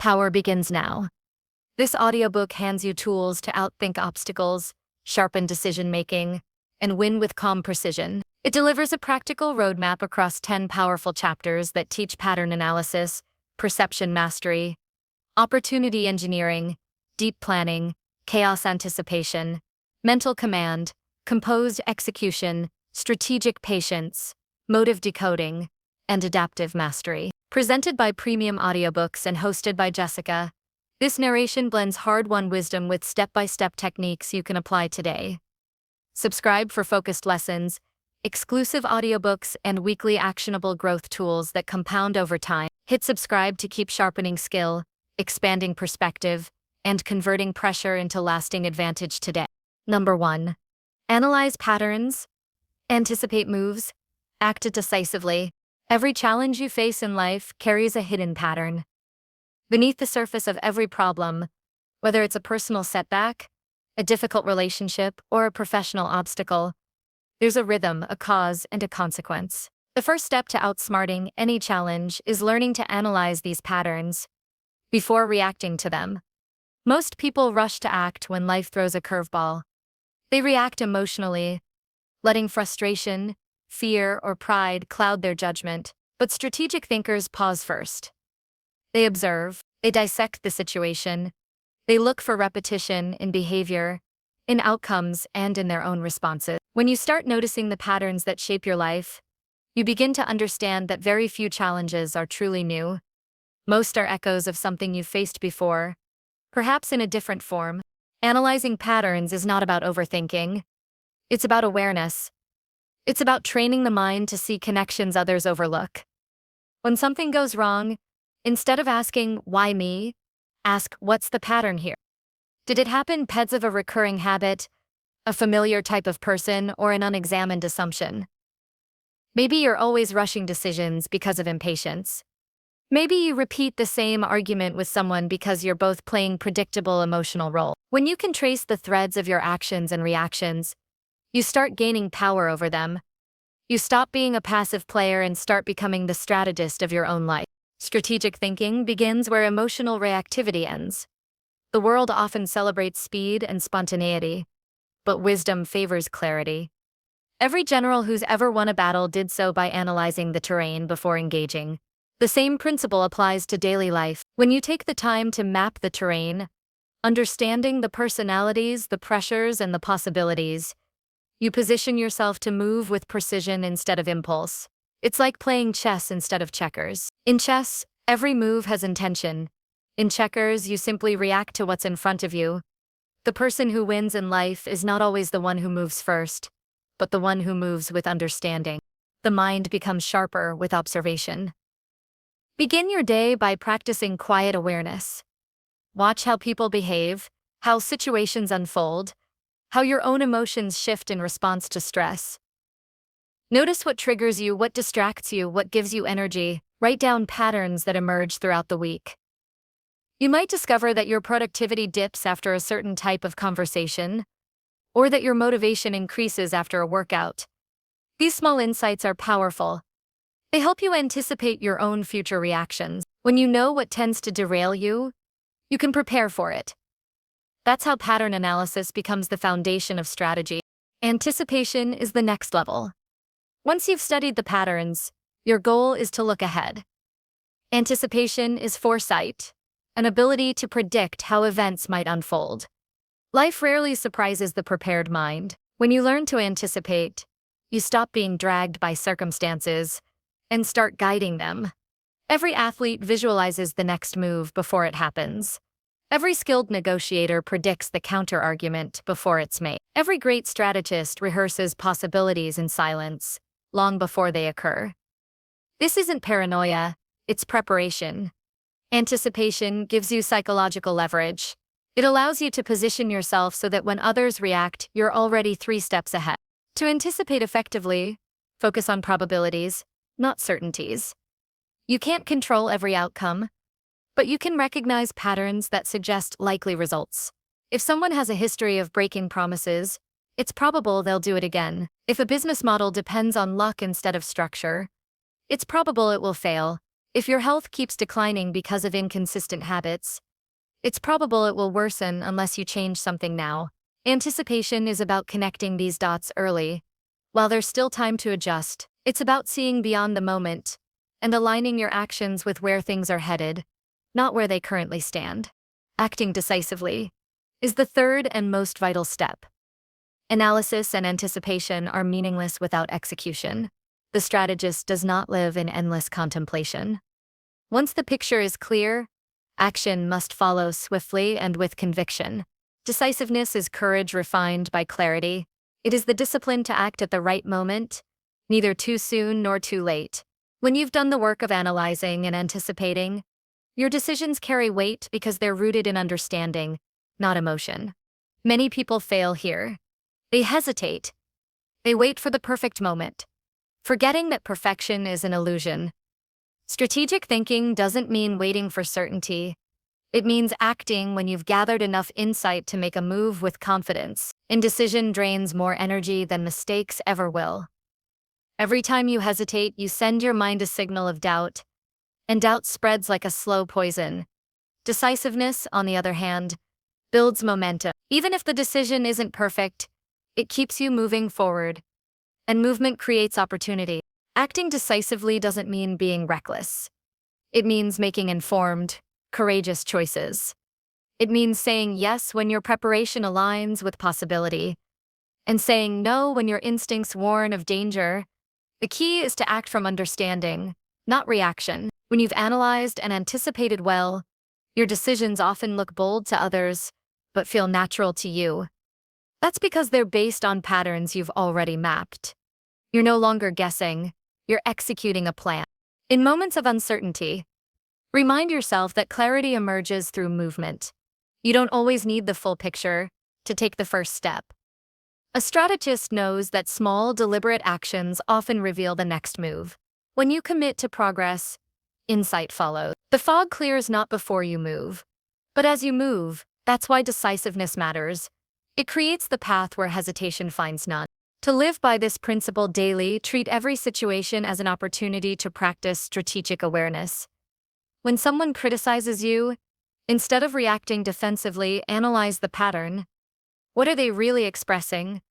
Power begins now. This audiobook hands you tools to outthink obstacles, sharpen decision-making, and win with calm precision. It delivers a practical roadmap across 10 powerful chapters that teach pattern analysis, perception mastery, opportunity engineering, deep planning, chaos anticipation, mental command, composed execution, strategic patience, motive decoding, and adaptive mastery. Presented by Premium Audiobooks and hosted by Jessica, this narration blends hard-won wisdom with step-by-step techniques you can apply today. Subscribe for focused lessons, exclusive audiobooks, and weekly actionable growth tools that compound over time. Hit subscribe to keep sharpening skill, expanding perspective, and converting pressure into lasting advantage today. Number 1. Analyze patterns, anticipate moves, act decisively. Every challenge you face in life carries a hidden pattern. Beneath the surface of every problem, whether it's a personal setback, a difficult relationship, or a professional obstacle, there's a rhythm, a cause, and a consequence. The first step to outsmarting any challenge is learning to analyze these patterns before reacting to them. Most people rush to act when life throws a curveball. They react emotionally, letting frustration, fear, or pride cloud their judgment. But strategic thinkers pause first. They observe, they dissect the situation, they look for repetition in behavior, in outcomes, and in their own responses. When you start noticing the patterns that shape your life, you begin to understand that very few challenges are truly new. Most are echoes of something you've faced before, perhaps in a different form. Analyzing patterns is not about overthinking. It's about awareness. It's about training the mind to see connections others overlook. When something goes wrong, instead of asking, "Why me?" ask, "What's the pattern here? Did it happen because of a recurring habit, a familiar type of person, or an unexamined assumption?" Maybe you're always rushing decisions because of impatience. Maybe you repeat the same argument with someone because you're both playing predictable emotional roles. When you can trace the threads of your actions and reactions, you start gaining power over them. You stop being a passive player and start becoming the strategist of your own life. Strategic thinking begins where emotional reactivity ends. The world often celebrates speed and spontaneity, but wisdom favors clarity. Every general who's ever won a battle did so by analyzing the terrain before engaging. The same principle applies to daily life. When you take the time to map the terrain, understanding the personalities, the pressures, and the possibilities, you position yourself to move with precision instead of impulse. It's like playing chess instead of checkers. In chess, every move has intention. In checkers, you simply react to what's in front of you. The person who wins in life is not always the one who moves first, but the one who moves with understanding. The mind becomes sharper with observation. Begin your day by practicing quiet awareness. Watch how people behave, how situations unfold, how your own emotions shift in response to stress. Notice what triggers you, what distracts you, what gives you energy. Write down patterns that emerge throughout the week. You might discover that your productivity dips after a certain type of conversation, or that your motivation increases after a workout. These small insights are powerful. They help you anticipate your own future reactions. When you know what tends to derail you, you can prepare for it. That's how pattern analysis becomes the foundation of strategy. Anticipation is the next level. Once you've studied the patterns, your goal is to look ahead. Anticipation is foresight, an ability to predict how events might unfold. Life rarely surprises the prepared mind. When you learn to anticipate, you stop being dragged by circumstances and start guiding them. Every athlete visualizes the next move before it happens. Every skilled negotiator predicts the counter-argument before it's made. Every great strategist rehearses possibilities in silence, long before they occur. This isn't paranoia, it's preparation. Anticipation gives you psychological leverage. It allows you to position yourself so that when others react, you're already 3 steps ahead. To anticipate effectively, focus on probabilities, not certainties. You can't control every outcome, but you can recognize patterns that suggest likely results. If someone has a history of breaking promises, it's probable they'll do it again. If a business model depends on luck instead of structure, it's probable it will fail. If your health keeps declining because of inconsistent habits, it's probable it will worsen unless you change something now. Anticipation is about connecting these dots early. While there's still time to adjust, it's about seeing beyond the moment and aligning your actions with where things are headed, not where they currently stand. Acting decisively is the third and most vital step. Analysis and anticipation are meaningless without execution. The strategist does not live in endless contemplation. Once the picture is clear, action must follow swiftly and with conviction. Decisiveness is courage refined by clarity. It is the discipline to act at the right moment, neither too soon nor too late. When you've done the work of analyzing and anticipating, your decisions carry weight because they're rooted in understanding, not emotion. Many people fail here. They hesitate. They wait for the perfect moment, forgetting that perfection is an illusion. Strategic thinking doesn't mean waiting for certainty. It means acting when you've gathered enough insight to make a move with confidence. Indecision drains more energy than mistakes ever will. Every time you hesitate, you send your mind a signal of doubt, and doubt spreads like a slow poison. Decisiveness, on the other hand, builds momentum. Even if the decision isn't perfect, it keeps you moving forward, and movement creates opportunity. Acting decisively doesn't mean being reckless. It means making informed, courageous choices. It means saying yes when your preparation aligns with possibility, and saying no when your instincts warn of danger. The key is to act from understanding, not reaction. When you've analyzed and anticipated well, your decisions often look bold to others, but feel natural to you. That's because they're based on patterns you've already mapped. You're no longer guessing, you're executing a plan. In moments of uncertainty, remind yourself that clarity emerges through movement. You don't always need the full picture to take the first step. A strategist knows that small, deliberate actions often reveal the next move. When you commit to progress, insight follows. The fog clears not before you move, but as you move. That's why decisiveness matters. It creates the path where hesitation finds none. To live by this principle daily, treat every situation as an opportunity to practice strategic awareness. When someone criticizes you, instead of reacting defensively, analyze the pattern. What are they really expressing?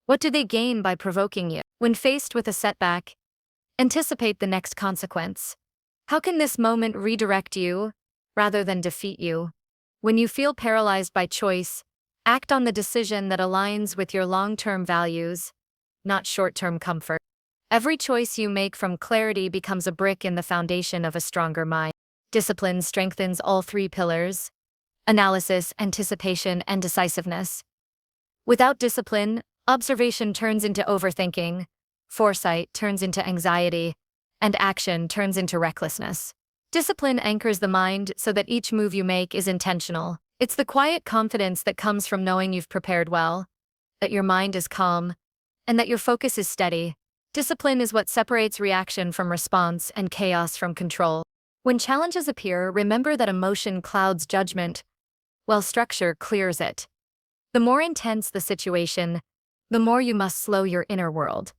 What do they gain by provoking you? When faced with a setback, anticipate the next consequence. How can this moment redirect you rather than defeat you? When you feel paralyzed by choice, act on the decision that aligns with your long-term values, not short-term comfort. Every choice you make from clarity becomes a brick in the foundation of a stronger mind. Discipline strengthens all three pillars: analysis, anticipation, and decisiveness. Without discipline, observation turns into overthinking, foresight turns into anxiety, and action turns into recklessness. Discipline anchors the mind so that each move you make is intentional. It's the quiet confidence that comes from knowing you've prepared well, that your mind is calm, and that your focus is steady. Discipline is what separates reaction from response and chaos from control. When challenges appear, remember that emotion clouds judgment, while structure clears it. The more intense the situation, the more you must slow your inner world.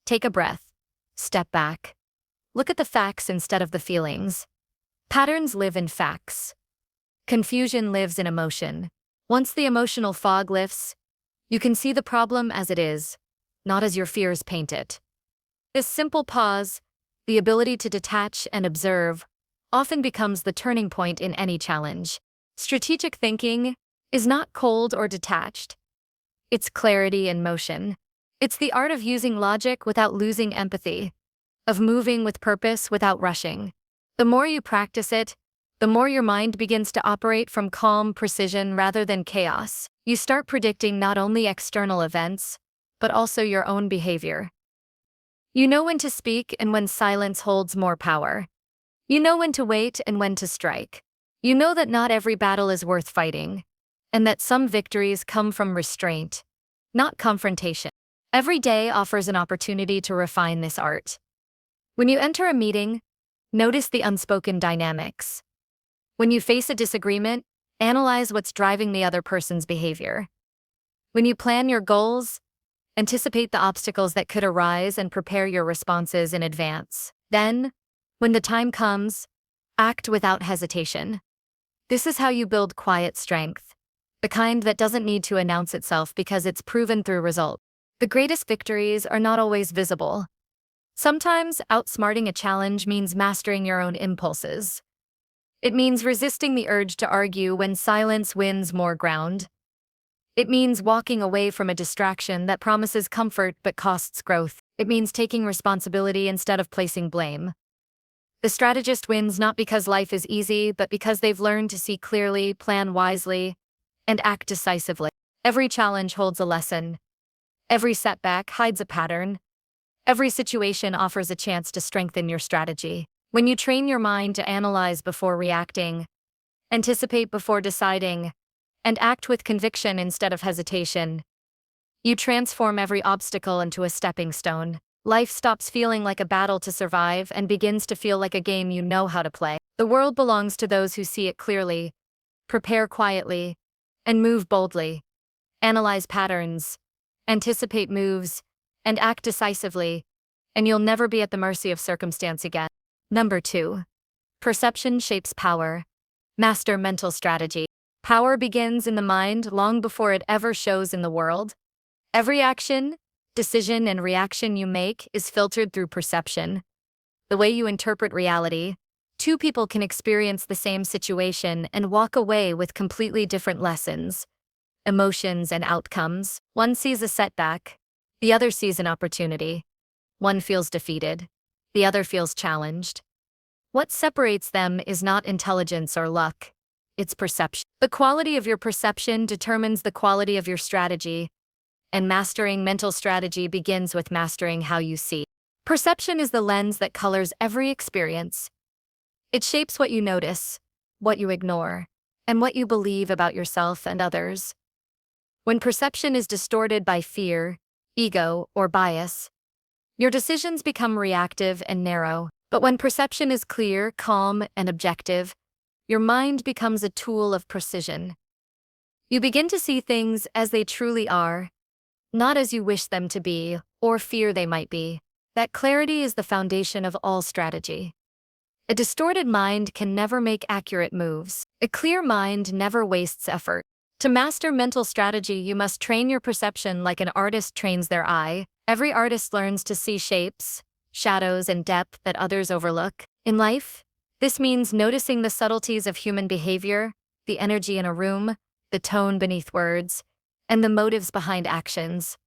Take a breath. Step back. Look at the facts instead of the feelings. Patterns live in facts. Confusion lives in emotion. Once the emotional fog lifts, you can see the problem as it is, not as your fears paint it. This simple pause, the ability to detach and observe, often becomes the turning point in any challenge. Strategic thinking is not cold or detached. It's clarity in motion. It's the art of using logic without losing empathy, of moving with purpose without rushing. The more you practice it, the more your mind begins to operate from calm precision rather than chaos. You start predicting not only external events, but also your own behavior. You know when to speak and when silence holds more power. You know when to wait and when to strike. You know that not every battle is worth fighting, and that some victories come from restraint, not confrontation. Every day offers an opportunity to refine this art. When you enter a meeting, notice the unspoken dynamics. When you face a disagreement, analyze what's driving the other person's behavior. When you plan your goals, anticipate the obstacles that could arise and prepare your responses in advance. Then, When the time comes, act without hesitation. This is how you build quiet strength, the kind that doesn't need to announce itself because it's proven through results. The greatest victories are not always visible. Sometimes outsmarting a challenge means mastering your own impulses. It means resisting the urge to argue when silence wins more ground. It means walking away from a distraction that promises comfort but costs growth. It means taking responsibility instead of placing blame. The strategist wins not because life is easy, but because they've learned to see clearly, plan wisely, and act decisively. Every challenge holds a lesson. Every setback hides a pattern. Every situation offers a chance to strengthen your strategy. When you train your mind to analyze before reacting, anticipate before deciding, and act with conviction instead of hesitation, you transform every obstacle into a stepping stone. Life stops feeling like a battle to survive and begins to feel like a game you know how to play. The world belongs to those who see it clearly, prepare quietly, and move boldly. Analyze patterns, anticipate moves, and act decisively, and you'll never be at the mercy of circumstance again. Number 2. Perception shapes power. Master mental strategy. Power begins in the mind long before it ever shows in the world. Every action, decision, and reaction you make is filtered through perception. The way you interpret reality. Two people can experience the same situation and walk away with completely different lessons, emotions, and outcomes. One sees a setback, the other sees an opportunity. One feels defeated, the other feels challenged. What separates them is not intelligence or luck, it's perception. The quality of your perception determines the quality of your strategy, and mastering mental strategy begins with mastering how you see. Perception is the lens that colors every experience. It shapes what you notice, what you ignore, and what you believe about yourself and others. When perception is distorted by fear, ego, or bias, your decisions become reactive and narrow. But when perception is clear, calm, and objective, your mind becomes a tool of precision. You begin to see things as they truly are, not as you wish them to be or fear they might be. That clarity is the foundation of all strategy. A distorted mind can never make accurate moves. A clear mind never wastes effort. To master mental strategy, you must train your perception like an artist trains their eye. Every artist learns to see shapes, shadows, and depth that others overlook. In life, this means noticing the subtleties of human behavior, the energy in a room, the tone beneath words, and the motives behind actions.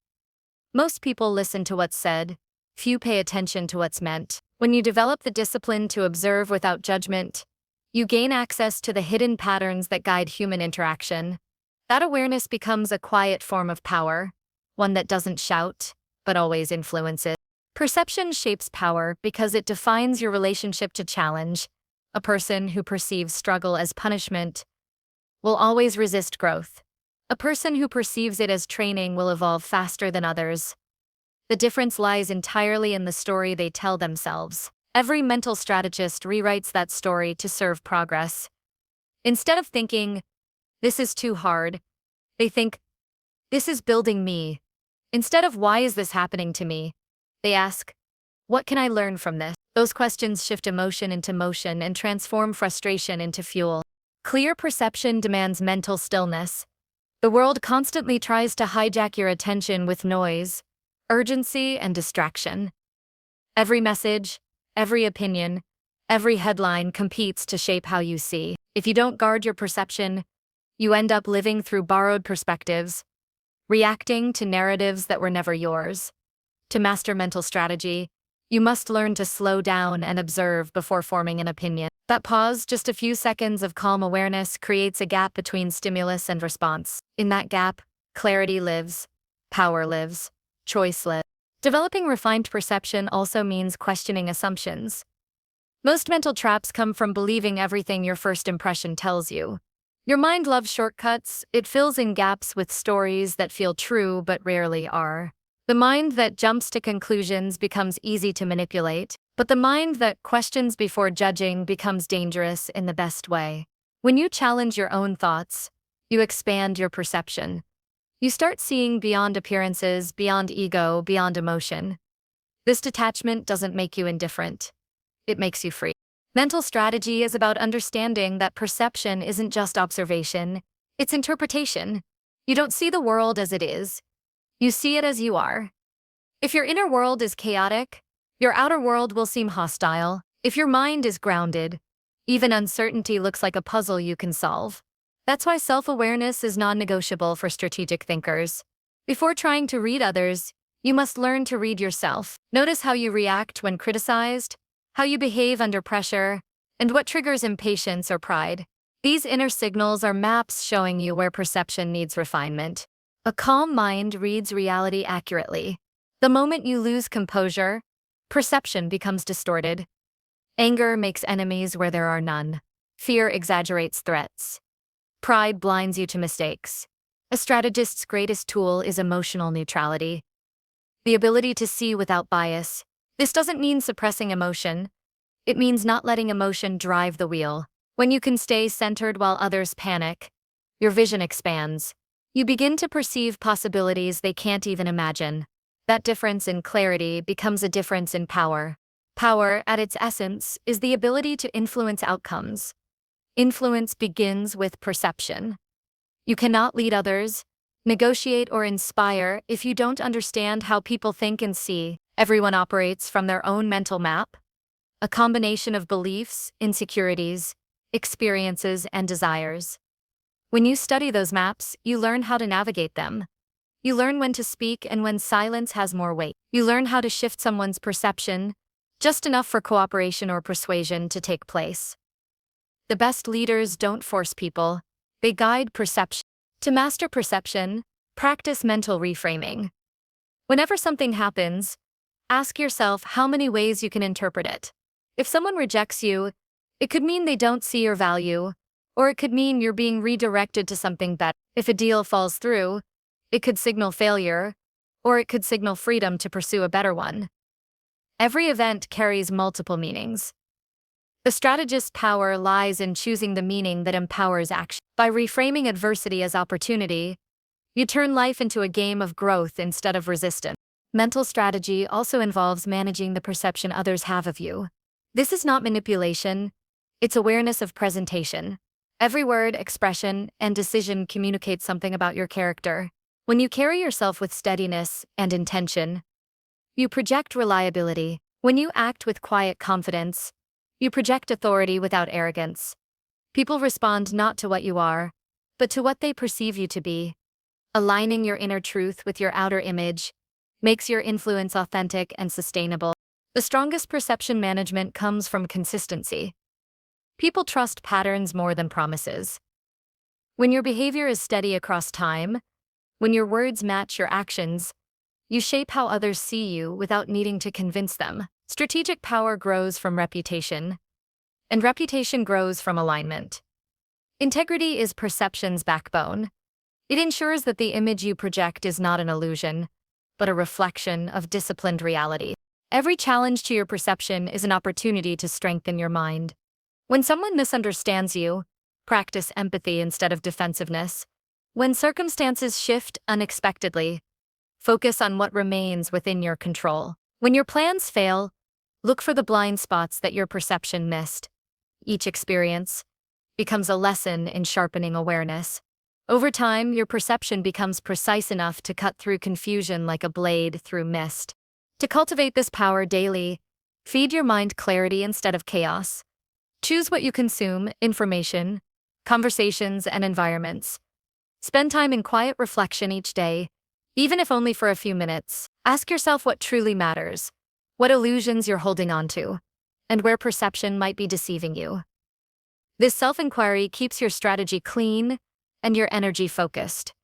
Most people listen to what's said, few pay attention to what's meant. When you develop the discipline to observe without judgment, you gain access to the hidden patterns that guide human interaction. That awareness becomes a quiet form of power, one that doesn't shout, but always influences. Perception shapes power because it defines your relationship to challenge. A person who perceives struggle as punishment will always resist growth. A person who perceives it as training will evolve faster than others. The difference lies entirely in the story they tell themselves. Every mental strategist rewrites that story to serve progress. Instead of thinking, "This is too hard," they think, "This is building me." Instead of "Why is this happening to me?" they ask, "What can I learn from this?" Those questions shift emotion into motion and transform frustration into fuel. Clear perception demands mental stillness. The world constantly tries to hijack your attention with noise, urgency, and distraction. Every message, every opinion, every headline competes to shape how you see. If you don't guard your perception, you end up living through borrowed perspectives, reacting to narratives that were never yours. To master mental strategy, you must learn to slow down and observe before forming an opinion. That pause, just a few seconds of calm awareness, creates a gap between stimulus and response. In that gap, clarity lives, power lives, choice lives. Developing refined perception also means questioning assumptions. Most mental traps come from believing everything your first impression tells you. Your mind loves shortcuts. It fills in gaps with stories that feel true but rarely are. The mind that jumps to conclusions becomes easy to manipulate, but the mind that questions before judging becomes dangerous in the best way. When you challenge your own thoughts, you expand your perception. You start seeing beyond appearances, beyond ego, beyond emotion. This detachment doesn't make you indifferent. it makes you free. Mental strategy is about understanding that perception isn't just observation, it's interpretation. You don't see the world as it is, you see it as you are. If your inner world is chaotic, your outer world will seem hostile. If your mind is grounded, even uncertainty looks like a puzzle you can solve. That's why self-awareness is non-negotiable for strategic thinkers. Before trying to read others, you must learn to read yourself. Notice how you react when criticized, how you behave under pressure, and what triggers impatience or pride. These inner signals are maps showing you where perception needs refinement. A calm mind reads reality accurately. The moment you lose composure, perception becomes distorted. Anger makes enemies where there are none. Fear exaggerates threats. Pride blinds you to mistakes. A strategist's greatest tool is emotional neutrality. The ability to see without bias. This doesn't mean suppressing emotion. It means not letting emotion drive the wheel. When you can stay centered while others panic, your vision expands. You begin to perceive possibilities they can't even imagine. That difference in clarity becomes a difference in power. Power, at its essence, is the ability to influence outcomes. Influence begins with perception. You cannot lead others, negotiate, or inspire if you don't understand how people think and see. Everyone operates from their own mental map, a combination of beliefs, insecurities, experiences, and desires. When you study those maps, you learn how to navigate them. You learn when to speak and when silence has more weight. You learn how to shift someone's perception, just enough for cooperation or persuasion to take place. The best leaders don't force people, they guide perception. To master perception, practice mental reframing. Whenever something happens, ask yourself how many ways you can interpret it. If someone rejects you, it could mean they don't see your value, or it could mean you're being redirected to something better. If a deal falls through, it could signal failure, or it could signal freedom to pursue a better one. Every event carries multiple meanings. The strategist's power lies in choosing the meaning that empowers action. By reframing adversity as opportunity, you turn life into a game of growth instead of resistance. Mental strategy also involves managing the perception others have of you. This is not manipulation, it's awareness of presentation. Every word, expression, and decision communicates something about your character. When you carry yourself with steadiness and intention, you project reliability. When you act with quiet confidence, you project authority without arrogance. People respond not to what you are, but to what they perceive you to be. Aligning your inner truth with your outer image makes your influence authentic and sustainable. The strongest perception management comes from consistency. People trust patterns more than promises. When your behavior is steady across time, when your words match your actions, you shape how others see you without needing to convince them. Strategic power grows from reputation, and reputation grows from alignment. Integrity is perception's backbone. It ensures that the image you project is not an illusion, but a reflection of disciplined reality. Every challenge to your perception is an opportunity to strengthen your mind. When someone misunderstands you, practice empathy instead of defensiveness. When circumstances shift unexpectedly, focus on what remains within your control. When your plans fail, look for the blind spots that your perception missed. Each experience becomes a lesson in sharpening awareness. Over time, your perception becomes precise enough to cut through confusion like a blade through mist. To cultivate this power daily, feed your mind clarity instead of chaos. Choose what you consume: information, conversations, and environments. Spend time in quiet reflection each day, even if only for a few minutes. Ask yourself what truly matters, what illusions you're holding on to, and where perception might be deceiving you. This self-inquiry keeps your strategy clean and your energy focused.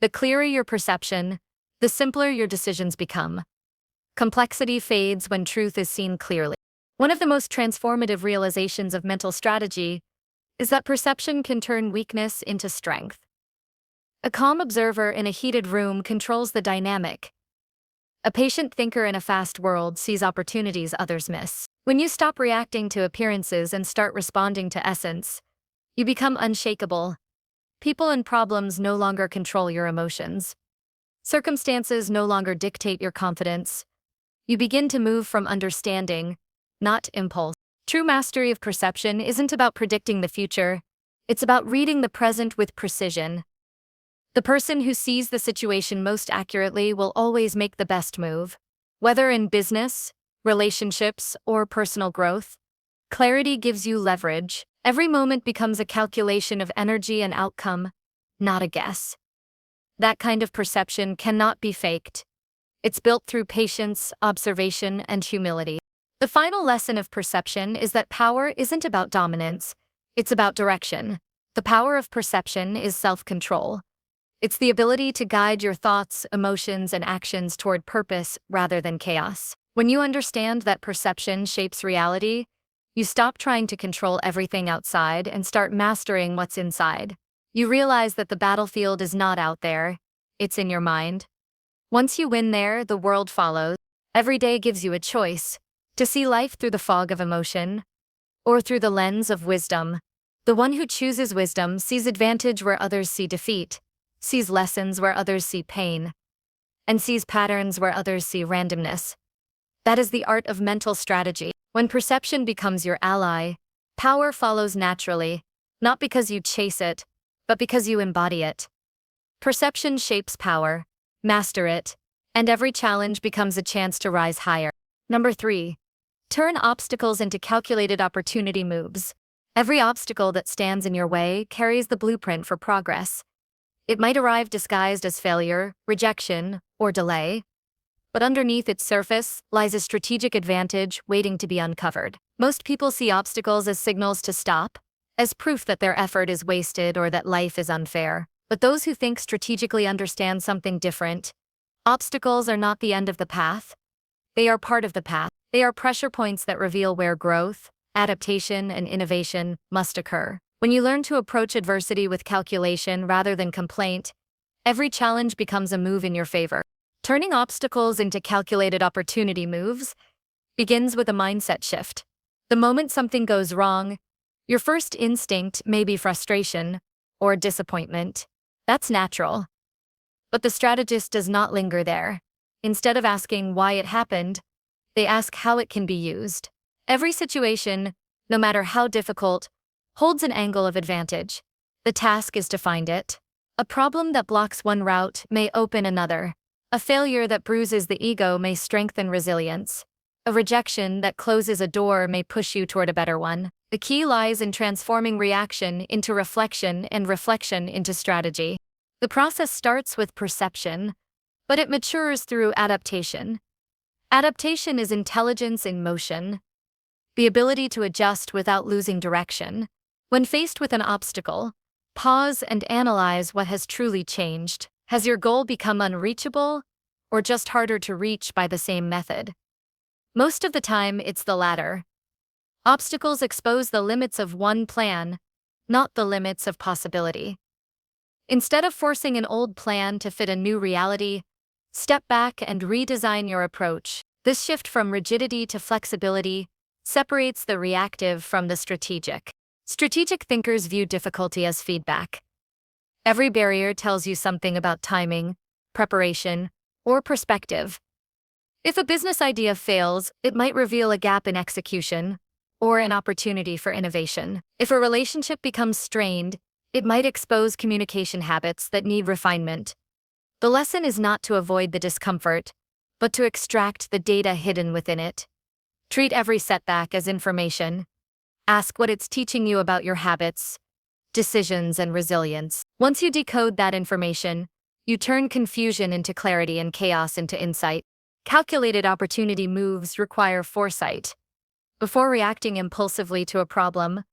The clearer your perception, the simpler your decisions become. Complexity fades when truth is seen clearly. One of the most transformative realizations of mental strategy is that perception can turn weakness into strength. A calm observer in a heated room controls the dynamic. A patient thinker in a fast world sees opportunities others miss. When you stop reacting to appearances and start responding to essence, you become unshakable. People and problems no longer control your emotions. Circumstances no longer dictate your confidence. You begin to move from understanding, not impulse. True mastery of perception isn't about predicting the future, it's about reading the present with precision. The person who sees the situation most accurately will always make the best move. Whether in business, relationships, or personal growth, clarity gives you leverage. Every moment becomes a calculation of energy and outcome, not a guess. That kind of perception cannot be faked. It's built through patience, observation, and humility. The final lesson of perception is that power isn't about dominance, it's about direction. The power of perception is self-control. It's the ability to guide your thoughts, emotions, and actions toward purpose rather than chaos. When you understand that perception shapes reality, you stop trying to control everything outside and start mastering what's inside. You realize that the battlefield is not out there, it's in your mind. Once you win there, the world follows. Every day gives you a choice to see life through the fog of emotion or through the lens of wisdom. The one who chooses wisdom sees advantage where others see defeat, sees lessons where others see pain, and sees patterns where others see randomness. That is the art of mental strategy. When perception becomes your ally, power follows naturally, not because you chase it, but because you embody it. Perception shapes power, master it, and every challenge becomes a chance to rise higher. Number 3. Turn obstacles into calculated opportunity moves. Every obstacle that stands in your way carries the blueprint for progress. It might arrive disguised as failure, rejection, or delay, but underneath its surface lies a strategic advantage waiting to be uncovered. Most people see obstacles as signals to stop, as proof that their effort is wasted or that life is unfair. But those who think strategically understand something different. Obstacles are not the end of the path. They are part of the path. They are pressure points that reveal where growth, adaptation, and innovation must occur. When you learn to approach adversity with calculation rather than complaint, every challenge becomes a move in your favor. Turning obstacles into calculated opportunity moves begins with a mindset shift. The moment something goes wrong, your first instinct may be frustration or disappointment. That's natural. But the strategist does not linger there. Instead of asking why it happened, they ask how it can be used. Every situation, no matter how difficult, holds an angle of advantage. The task is to find it. A problem that blocks one route may open another. A failure that bruises the ego may strengthen resilience. A rejection that closes a door may push you toward a better one. The key lies in transforming reaction into reflection and reflection into strategy. The process starts with perception, but it matures through adaptation. Adaptation is intelligence in motion, the ability to adjust without losing direction. When faced with an obstacle, pause and analyze what has truly changed. Has your goal become unreachable, or just harder to reach by the same method? Most of the time, it's the latter. Obstacles expose the limits of one plan, not the limits of possibility. Instead of forcing an old plan to fit a new reality, step back and redesign your approach. This shift from rigidity to flexibility separates the reactive from the strategic. Strategic thinkers view difficulty as feedback. Every barrier tells you something about timing, preparation, or perspective. If a business idea fails, it might reveal a gap in execution or an opportunity for innovation. If a relationship becomes strained, it might expose communication habits that need refinement. The lesson is not to avoid the discomfort, but to extract the data hidden within it. Treat every setback as information. Ask what it's teaching you about your habits, decisions, and resilience. Once you decode that information, you turn confusion into clarity and chaos into insight. Calculated opportunity moves require foresight. Before reacting impulsively to a problem,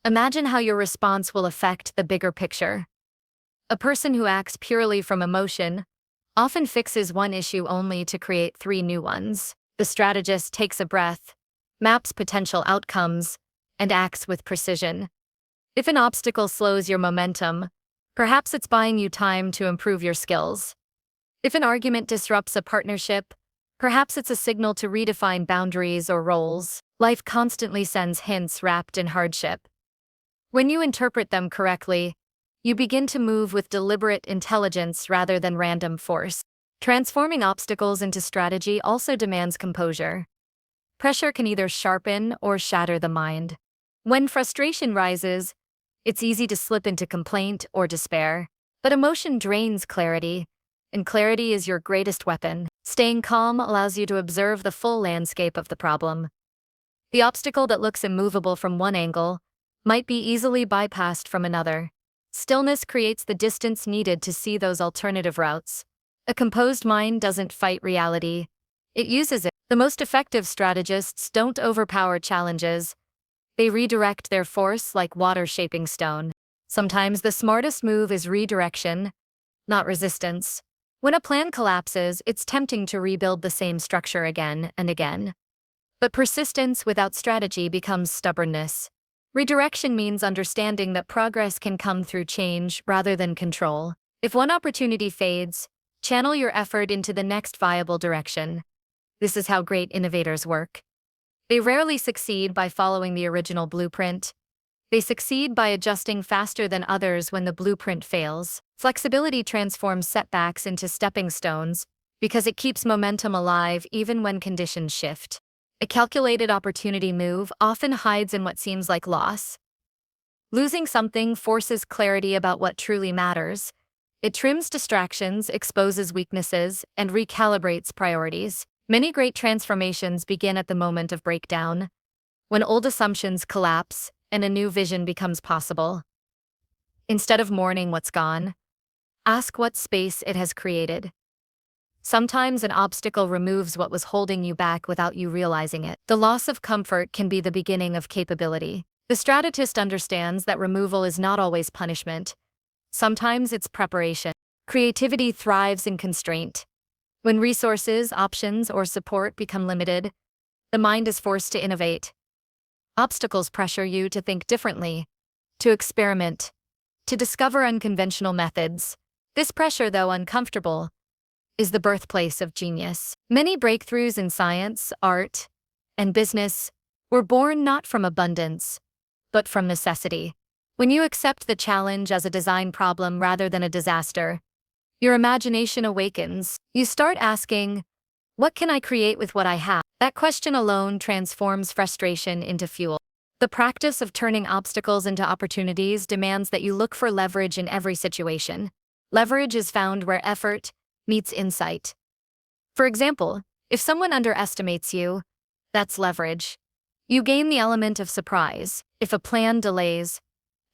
imagine how your response will affect the bigger picture. A person who acts purely from emotion often fixes one issue only to create 3 new ones. The strategist takes a breath, maps potential outcomes, and acts with precision. If an obstacle slows your momentum, perhaps it's buying you time to improve your skills. If an argument disrupts a partnership, perhaps it's a signal to redefine boundaries or roles. Life constantly sends hints wrapped in hardship. When you interpret them correctly, you begin to move with deliberate intelligence rather than random force. Transforming obstacles into strategy also demands composure. Pressure can either sharpen or shatter the mind. When frustration rises, it's easy to slip into complaint or despair. But emotion drains clarity, and clarity is your greatest weapon. Staying calm allows you to observe the full landscape of the problem. The obstacle that looks immovable from one angle might be easily bypassed from another. Stillness creates the distance needed to see those alternative routes. A composed mind doesn't fight reality, it uses it. The most effective strategists don't overpower challenges, they redirect their force like water shaping stone. Sometimes the smartest move is redirection, not resistance. When a plan collapses, it's tempting to rebuild the same structure again and again. But persistence without strategy becomes stubbornness. Redirection means understanding that progress can come through change rather than control. If one opportunity fades, channel your effort into the next viable direction. This is how great innovators work. They rarely succeed by following the original blueprint. They succeed by adjusting faster than others when the blueprint fails. Flexibility transforms setbacks into stepping stones because it keeps momentum alive even when conditions shift. A calculated opportunity move often hides in what seems like loss. Losing something forces clarity about what truly matters. It trims distractions, exposes weaknesses, and recalibrates priorities. Many great transformations begin at the moment of breakdown, when old assumptions collapse and a new vision becomes possible. Instead of mourning what's gone, ask what space it has created. Sometimes an obstacle removes what was holding you back without you realizing it. The loss of comfort can be the beginning of capability. The strategist understands that removal is not always punishment. Sometimes it's preparation. Creativity thrives in constraint. When resources, options, or support become limited, the mind is forced to innovate. Obstacles pressure you to think differently, to experiment, to discover unconventional methods. This pressure, though uncomfortable, is the birthplace of genius. Many breakthroughs in science, art, and business were born not from abundance, but from necessity. When you accept the challenge as a design problem rather than a disaster, your imagination awakens. You start asking, what can I create with what I have? That question alone transforms frustration into fuel. The practice of turning obstacles into opportunities demands that you look for leverage in every situation. Leverage is found where effort meets insight. For example, if someone underestimates you, that's leverage. You gain the element of surprise. If a plan delays,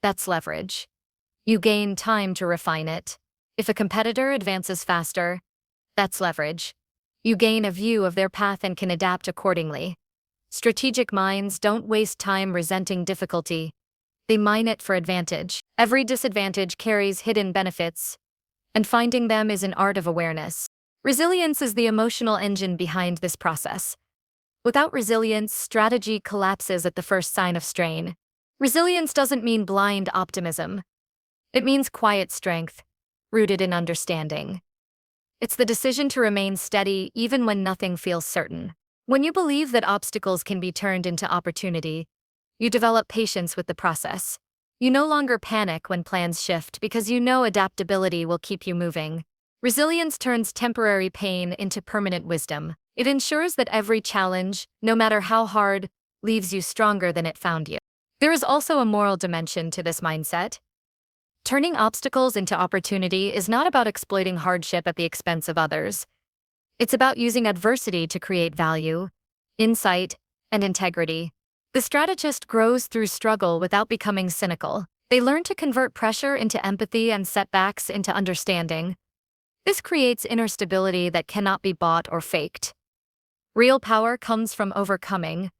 that's leverage. You gain time to refine it. If a competitor advances faster, that's leverage. You gain a view of their path and can adapt accordingly. Strategic minds don't waste time resenting difficulty. They mine it for advantage. Every disadvantage carries hidden benefits, and finding them is an art of awareness. Resilience is the emotional engine behind this process. Without resilience, strategy collapses at the first sign of strain. Resilience doesn't mean blind optimism. It means quiet strength, rooted in understanding. It's the decision to remain steady even when nothing feels certain. When you believe that obstacles can be turned into opportunity, you develop patience with the process. You no longer panic when plans shift because you know adaptability will keep you moving. Resilience turns temporary pain into permanent wisdom. It ensures that every challenge, no matter how hard, leaves you stronger than it found you. There is also a moral dimension to this mindset. Turning obstacles into opportunity is not about exploiting hardship at the expense of others. It's about using adversity to create value, insight, and integrity. The strategist grows through struggle without becoming cynical. They learn to convert pressure into empathy and setbacks into understanding. This creates inner stability that cannot be bought or faked. Real power comes from overcoming,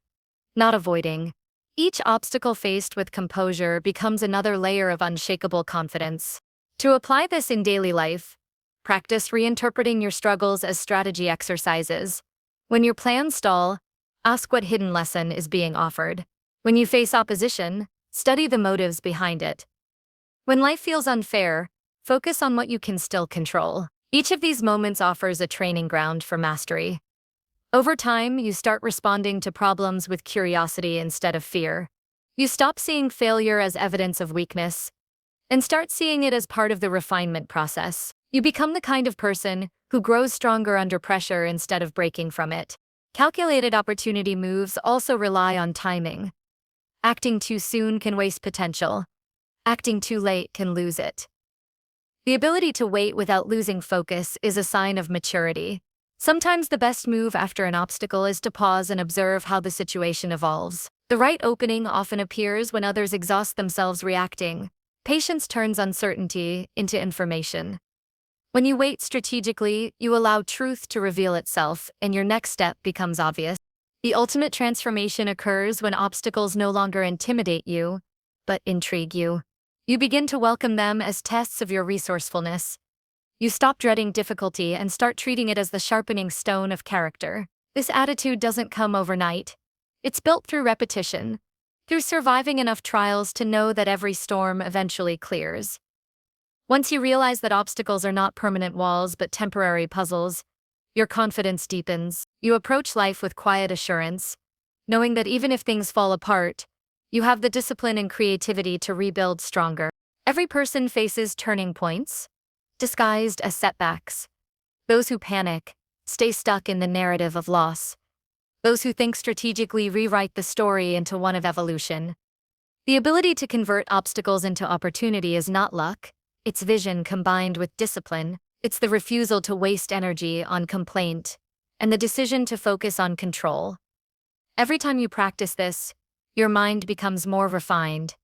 not avoiding. Each obstacle faced with composure becomes another layer of unshakable confidence. To apply this in daily life, practice reinterpreting your struggles as strategy exercises. When your plans stall, ask what hidden lesson is being offered. When you face opposition, study the motives behind it. When life feels unfair, focus on what you can still control. Each of these moments offers a training ground for mastery. Over time, you start responding to problems with curiosity instead of fear. You stop seeing failure as evidence of weakness and start seeing it as part of the refinement process. You become the kind of person who grows stronger under pressure instead of breaking from it. Calculated opportunity moves also rely on timing. Acting too soon can waste potential. Acting too late can lose it. The ability to wait without losing focus is a sign of maturity. Sometimes the best move after an obstacle is to pause and observe how the situation evolves. The right opening often appears when others exhaust themselves reacting. Patience turns uncertainty into information. When you wait strategically, you allow truth to reveal itself, and your next step becomes obvious. The ultimate transformation occurs when obstacles no longer intimidate you, but intrigue you. You begin to welcome them as tests of your resourcefulness. You stop dreading difficulty and start treating it as the sharpening stone of character. This attitude doesn't come overnight. It's built through repetition, through surviving enough trials to know that every storm eventually clears. Once you realize that obstacles are not permanent walls but temporary puzzles, your confidence deepens. You approach life with quiet assurance, knowing that even if things fall apart, you have the discipline and creativity to rebuild stronger. Every person faces turning points, disguised as setbacks. Those who panic stay stuck in the narrative of loss. Those who think strategically rewrite the story into one of evolution. The ability to convert obstacles into opportunity is not luck, it's vision combined with discipline. It's the refusal to waste energy on complaint, and the decision to focus on control. Every time you practice this, your mind becomes more refined,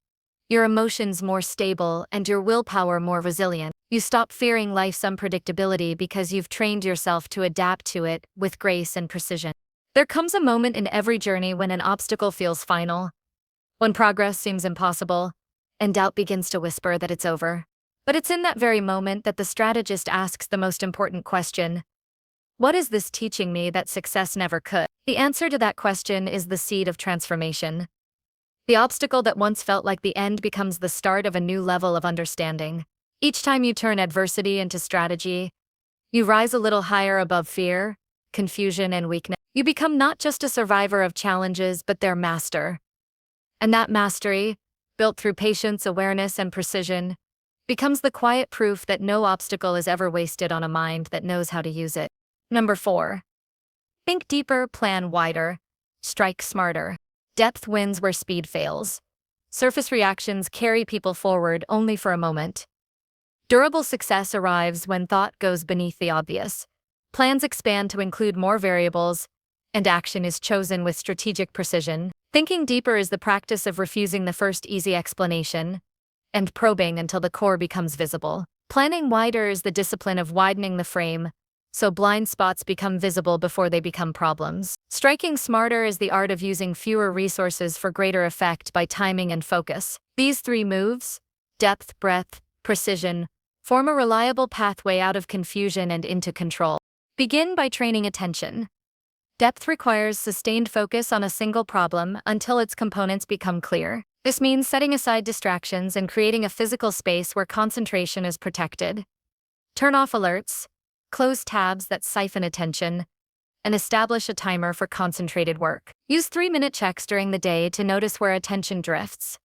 your emotions more stable, and your willpower more resilient. You stop fearing life's unpredictability because you've trained yourself to adapt to it with grace and precision. There comes a moment in every journey when an obstacle feels final, when progress seems impossible, and doubt begins to whisper that it's over. But it's in that very moment that the strategist asks the most important question: what is this teaching me that success never could? The answer to that question is the seed of transformation. The obstacle that once felt like the end becomes the start of a new level of understanding. Each time you turn adversity into strategy, you rise a little higher above fear, confusion, and weakness. You become not just a survivor of challenges, but their master. And that mastery, built through patience, awareness, and precision, becomes the quiet proof that no obstacle is ever wasted on a mind that knows how to use it. Number 4. Think deeper, plan wider, strike smarter. Depth wins where speed fails. Surface reactions carry people forward only for a moment. Durable success arrives when thought goes beneath the obvious. Plans expand to include more variables, and action is chosen with strategic precision. Thinking deeper is the practice of refusing the first easy explanation and probing until the core becomes visible. Planning wider is the discipline of widening the frame, so blind spots become visible before they become problems. Striking smarter is the art of using fewer resources for greater effect by timing and focus. These 3 moves, depth, breadth, precision, form a reliable pathway out of confusion and into control. Begin by training attention. Depth requires sustained focus on a single problem until its components become clear. This means setting aside distractions and creating a physical space where concentration is protected. Turn off alerts, close tabs that siphon attention, and establish a timer for concentrated work. Use 3-minute checks during the day to notice where attention drifts.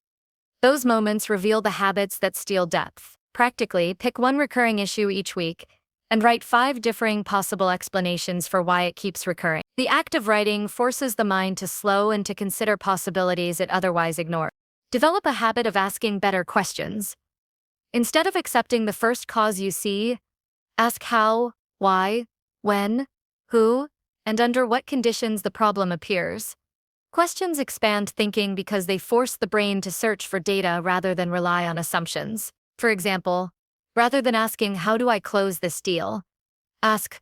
Those moments reveal the habits that steal depth. Practically, pick one recurring issue each week and write 5 differing possible explanations for why it keeps recurring. The act of writing forces the mind to slow and to consider possibilities it otherwise ignored. Develop a habit of asking better questions. Instead of accepting the first cause you see, ask how, why, when, who, and under what conditions the problem appears. Questions expand thinking because they force the brain to search for data rather than rely on assumptions. For example, rather than asking, "How do I close this deal?" ask,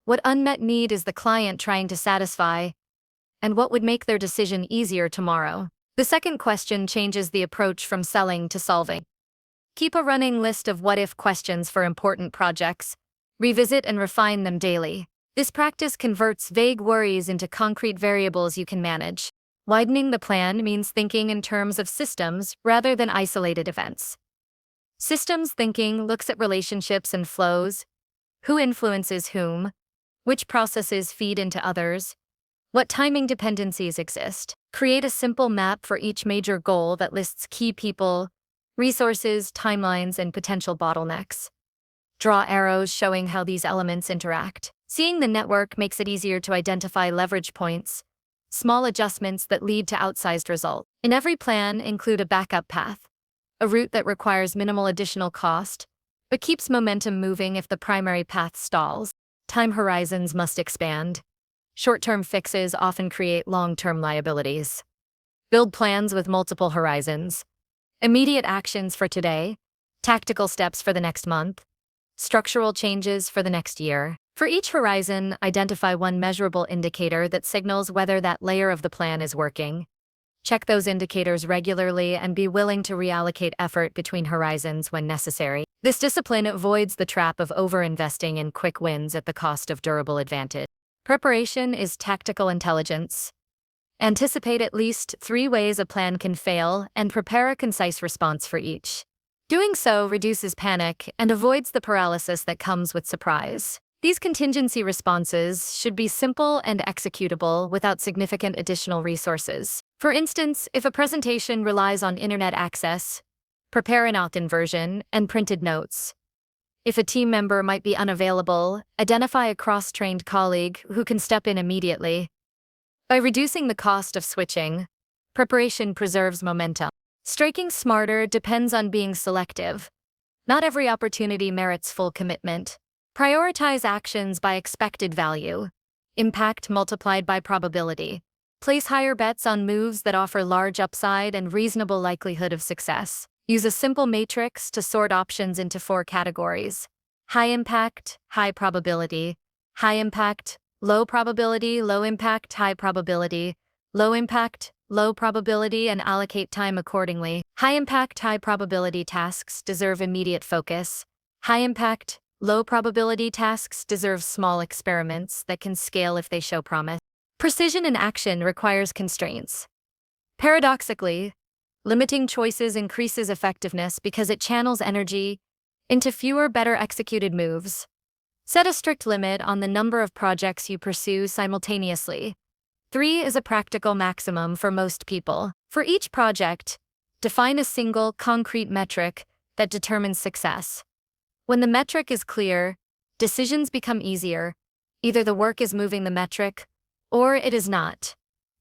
"What unmet need is the client trying to satisfy? And what would make their decision easier tomorrow?" The second question changes the approach from selling to solving. Keep a running list of what-if questions for important projects. Revisit and refine them daily. This practice converts vague worries into concrete variables you can manage. Widening the plan means thinking in terms of systems rather than isolated events. Systems thinking looks at relationships and flows. Who influences whom? Which processes feed into others? What timing dependencies exist? Create a simple map for each major goal that lists key people, resources, timelines, and potential bottlenecks. Draw arrows showing how these elements interact. Seeing the network makes it easier to identify leverage points, small adjustments that lead to outsized results. In every plan, include a backup path, a route that requires minimal additional cost, but keeps momentum moving if the primary path stalls. Time horizons must expand. Short-term fixes often create long-term liabilities. Build plans with multiple horizons. Immediate actions for today, tactical steps for the next month, structural changes for the next year. For each horizon, identify one measurable indicator that signals whether that layer of the plan is working. Check those indicators regularly and be willing to reallocate effort between horizons when necessary. This discipline avoids the trap of overinvesting in quick wins at the cost of durable advantage. Preparation is tactical intelligence. Anticipate at least 3 ways a plan can fail and prepare a concise response for each. Doing so reduces panic and avoids the paralysis that comes with surprise. These contingency responses should be simple and executable without significant additional resources. For instance, if a presentation relies on internet access, prepare an opt-in version and printed notes. If a team member might be unavailable, identify a cross-trained colleague who can step in immediately. By reducing the cost of switching, preparation preserves momentum. Striking smarter depends on being selective. Not every opportunity merits full commitment. Prioritize actions by expected value, impact multiplied by probability. Place higher bets on moves that offer large upside and reasonable likelihood of success. Use a simple matrix to sort options into 4 categories: high impact, high probability, high impact, low probability, low impact, high probability, low impact, low probability, and allocate time accordingly. High impact, high probability tasks deserve immediate focus. High impact, low probability tasks deserve small experiments that can scale if they show promise. Precision in action requires constraints. Paradoxically, limiting choices increases effectiveness because it channels energy into fewer, better executed moves. Set a strict limit on the number of projects you pursue simultaneously. 3 is a practical maximum for most people. For each project, define a single, concrete metric that determines success. When the metric is clear, decisions become easier. Either the work is moving the metric, or it is not.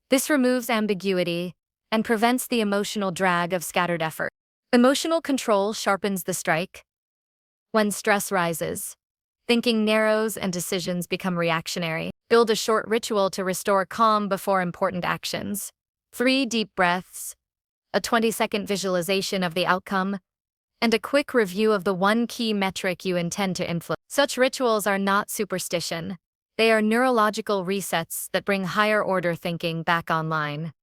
This removes ambiguity and prevents the emotional drag of scattered effort. Emotional control sharpens the strike. When stress rises, thinking narrows and decisions become reactionary. Build a short ritual to restore calm before important actions. 3 deep breaths, a 20-second visualization of the outcome, and a quick review of the one key metric you intend to influence. Such rituals are not superstition. They are neurological resets that bring higher-order thinking back online.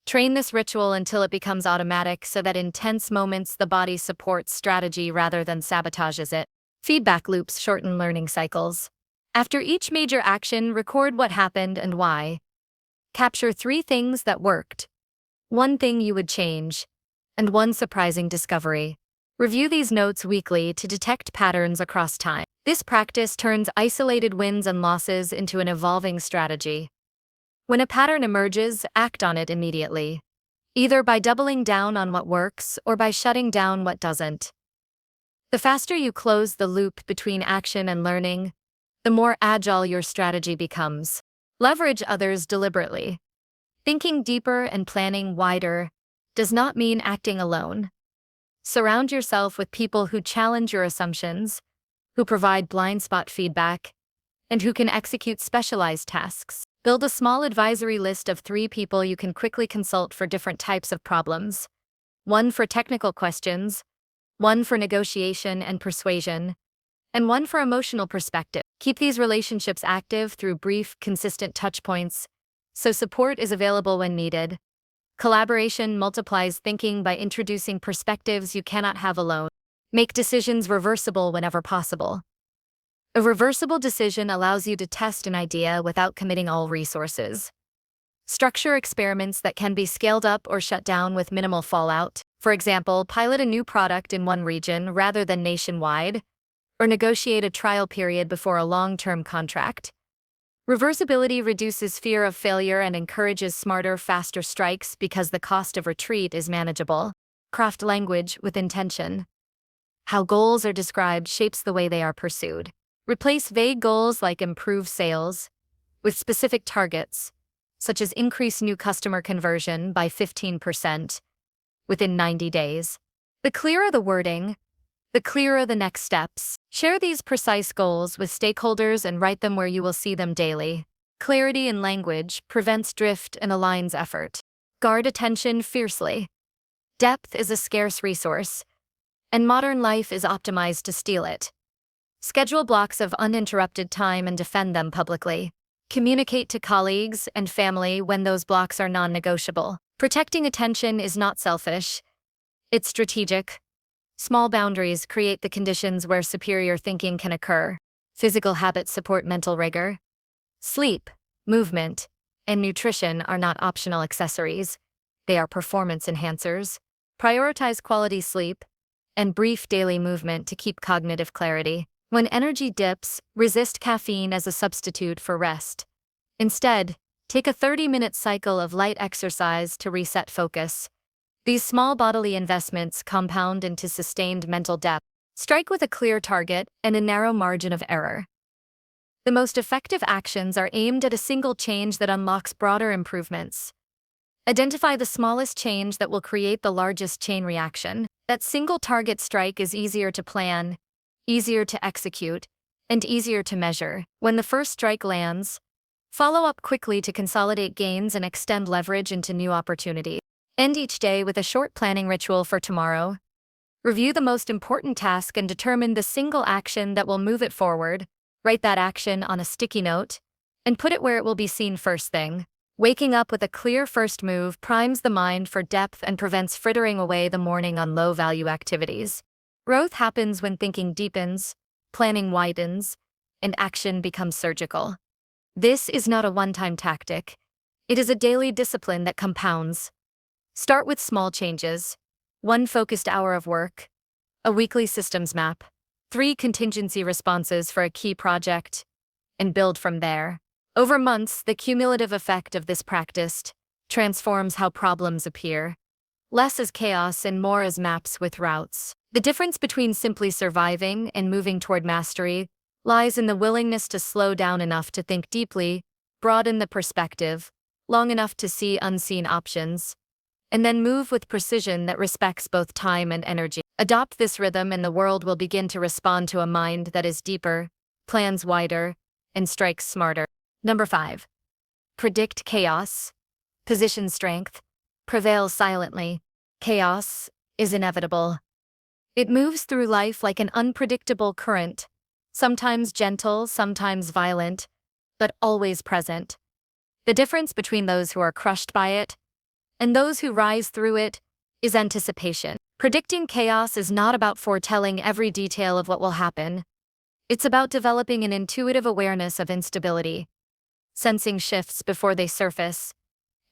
Train this ritual until it becomes automatic so that in tense moments the body supports strategy rather than sabotages it. Feedback loops shorten learning cycles. After each major action, record what happened and why. Capture 3 things that worked, 1 thing you would change, and 1 surprising discovery. Review these notes weekly to detect patterns across time. This practice turns isolated wins and losses into an evolving strategy. When a pattern emerges, act on it immediately, either by doubling down on what works or by shutting down what doesn't. The faster you close the loop between action and learning, the more agile your strategy becomes. Leverage others deliberately. Thinking deeper and planning wider does not mean acting alone. Surround yourself with people who challenge your assumptions, who provide blind spot feedback, and who can execute specialized tasks. Build a small advisory list of 3 people you can quickly consult for different types of problems. 1 for technical questions, 1 for negotiation and persuasion, and 1 for emotional perspective. Keep these relationships active through brief, consistent touchpoints, so support is available when needed. Collaboration multiplies thinking by introducing perspectives you cannot have alone. Make decisions reversible whenever possible. A reversible decision allows you to test an idea without committing all resources. Structure experiments that can be scaled up or shut down with minimal fallout. For example, pilot a new product in one region rather than nationwide, or negotiate a trial period before a long-term contract. Reversibility reduces fear of failure and encourages smarter, faster strikes because the cost of retreat is manageable. Craft language with intention. How goals are described shapes the way they are pursued. Replace vague goals like improve sales with specific targets, such as increase new customer conversion by 15% within 90 days. The clearer the wording, the clearer the next steps. Share these precise goals with stakeholders and write them where you will see them daily. Clarity in language prevents drift and aligns effort. Guard attention fiercely. Depth is a scarce resource, and modern life is optimized to steal it. Schedule blocks of uninterrupted time and defend them publicly. Communicate to colleagues and family when those blocks are non-negotiable. Protecting attention is not selfish, it's strategic. Small boundaries create the conditions where superior thinking can occur. Physical habits support mental rigor. Sleep, movement, and nutrition are not optional accessories. They are performance enhancers. Prioritize quality sleep and brief daily movement to keep cognitive clarity. When energy dips, resist caffeine as a substitute for rest. Instead, take a 30-minute cycle of light exercise to reset focus. These small bodily investments compound into sustained mental depth. Strike with a clear target and a narrow margin of error. The most effective actions are aimed at a single change that unlocks broader improvements. Identify the smallest change that will create the largest chain reaction. That single target strike is easier to plan, easier to execute, and easier to measure. When the first strike lands, follow up quickly to consolidate gains and extend leverage into new opportunities. End each day with a short planning ritual for tomorrow. Review the most important task and determine the single action that will move it forward. Write that action on a sticky note and put it where it will be seen first thing. Waking up with a clear first move primes the mind for depth and prevents frittering away the morning on low-value activities. Growth happens when thinking deepens, planning widens, and action becomes surgical. This is not a one-time tactic. It is a daily discipline that compounds. Start with small changes. 1 focused hour of work, a weekly systems map, 3 contingency responses for a key project, and build from there. Over months, the cumulative effect of this practice transforms how problems appear. Less as chaos and more as maps with routes. The difference between simply surviving and moving toward mastery lies in the willingness to slow down enough to think deeply, broaden the perspective, long enough to see unseen options, and then move with precision that respects both time and energy. Adopt this rhythm and the world will begin to respond to a mind that is deeper, plans wider, and strikes smarter. Number 5. Predict chaos. Position strength. Prevail silently. Chaos is inevitable. It moves through life like an unpredictable current, sometimes gentle, sometimes violent, but always present. The difference between those who are crushed by it and those who rise through it is anticipation. Predicting chaos is not about foretelling every detail of what will happen. It's about developing an intuitive awareness of instability, sensing shifts before they surface,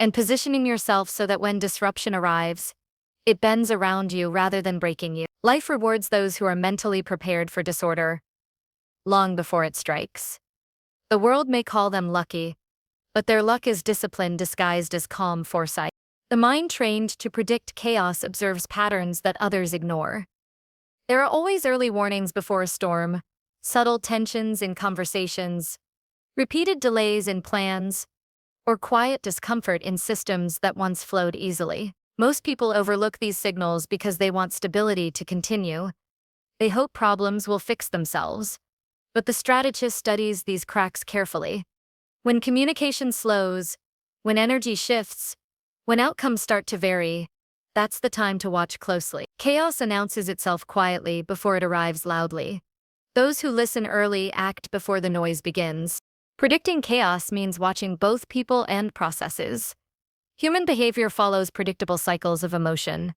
and positioning yourself so that when disruption arrives, it bends around you rather than breaking you. Life rewards those who are mentally prepared for disorder long before it strikes. The world may call them lucky, but their luck is discipline disguised as calm foresight. The mind trained to predict chaos observes patterns that others ignore. There are always early warnings before a storm, subtle tensions in conversations, repeated delays in plans, or quiet discomfort in systems that once flowed easily. Most people overlook these signals because they want stability to continue. They hope problems will fix themselves. But the strategist studies these cracks carefully. When communication slows, when energy shifts, when outcomes start to vary, that's the time to watch closely. Chaos announces itself quietly before it arrives loudly. Those who listen early act before the noise begins. Predicting chaos means watching both people and processes. Human behavior follows predictable cycles of emotion.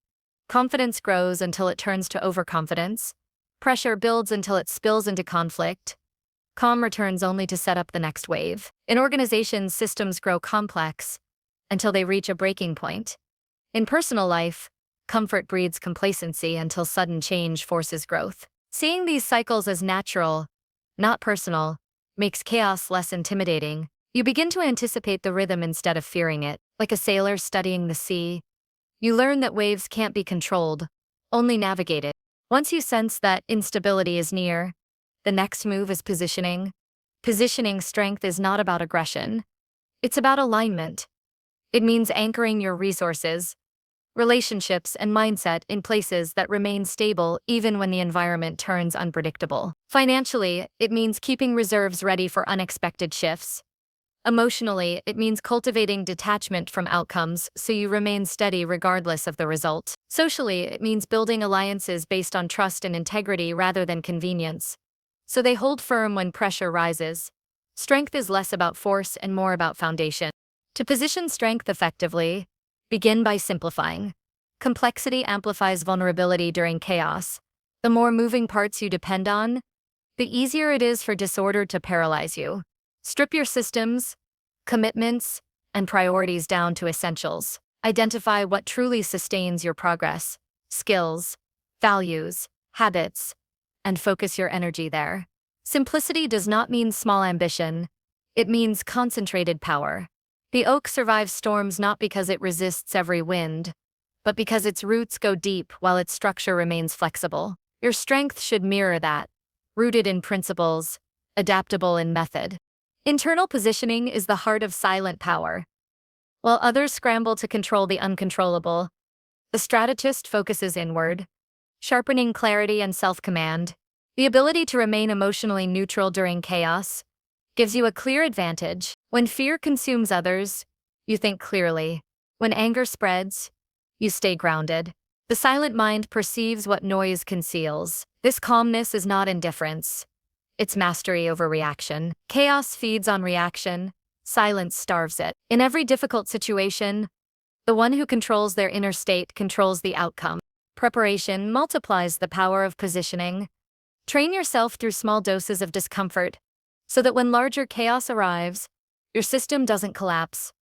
Confidence grows until it turns to overconfidence. Pressure builds until it spills into conflict. Calm returns only to set up the next wave. In organizations, systems grow complex until they reach a breaking point. In personal life, comfort breeds complacency until sudden change forces growth. Seeing these cycles as natural, not personal, makes chaos less intimidating. You begin to anticipate the rhythm instead of fearing it. Like a sailor studying the sea, you learn that waves can't be controlled, only navigated. Once you sense that instability is near, the next move is positioning. Positioning strength is not about aggression. It's about alignment. It means anchoring your resources, relationships, and mindset in places that remain stable even when the environment turns unpredictable. Financially, it means keeping reserves ready for unexpected shifts. Emotionally, it means cultivating detachment from outcomes so you remain steady regardless of the result. Socially, it means building alliances based on trust and integrity rather than convenience, so they hold firm when pressure rises. Strength is less about force and more about foundation. To position strength effectively, begin by simplifying. Complexity amplifies vulnerability during chaos. The more moving parts you depend on, the easier it is for disorder to paralyze you. Strip your systems, commitments, and priorities down to essentials. Identify what truly sustains your progress, skills, values, habits, and focus your energy there. Simplicity does not mean small ambition. It means concentrated power. The oak survives storms not because it resists every wind, but because its roots go deep while its structure remains flexible. Your strength should mirror that, rooted in principles, adaptable in method. Internal positioning is the heart of silent power. While others scramble to control the uncontrollable, the strategist focuses inward, sharpening clarity and self-command. The ability to remain emotionally neutral during chaos gives you a clear advantage. When fear consumes others, you think clearly. When anger spreads, you stay grounded. The silent mind perceives what noise conceals. This calmness is not indifference. It's mastery over reaction. Chaos feeds on reaction. Silence starves it. In every difficult situation, the one who controls their inner state controls the outcome. Preparation multiplies the power of positioning. Train yourself through small doses of discomfort so that when larger chaos arrives, your system doesn't collapse.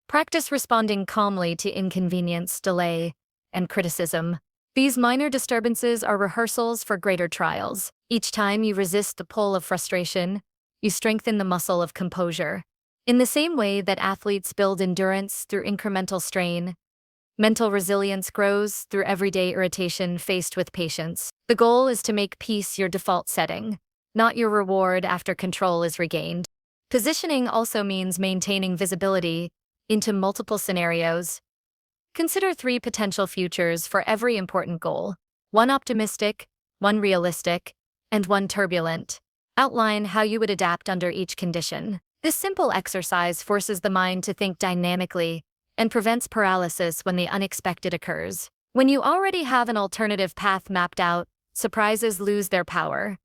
Practice responding calmly to inconvenience, delay, and criticism. These minor disturbances are rehearsals for greater trials. Each time you resist the pull of frustration, you strengthen the muscle of composure. In the same way that athletes build endurance through incremental strain, mental resilience grows through everyday irritation faced with patience. The goal is to make peace your default setting, not your reward after control is regained. Positioning also means maintaining visibility into multiple scenarios. Consider 3 potential futures for every important goal: one optimistic, one realistic, and one turbulent. Outline how you would adapt under each condition. This simple exercise forces the mind to think dynamically and prevents paralysis when the unexpected occurs. When you already have an alternative path mapped out, surprises lose their power.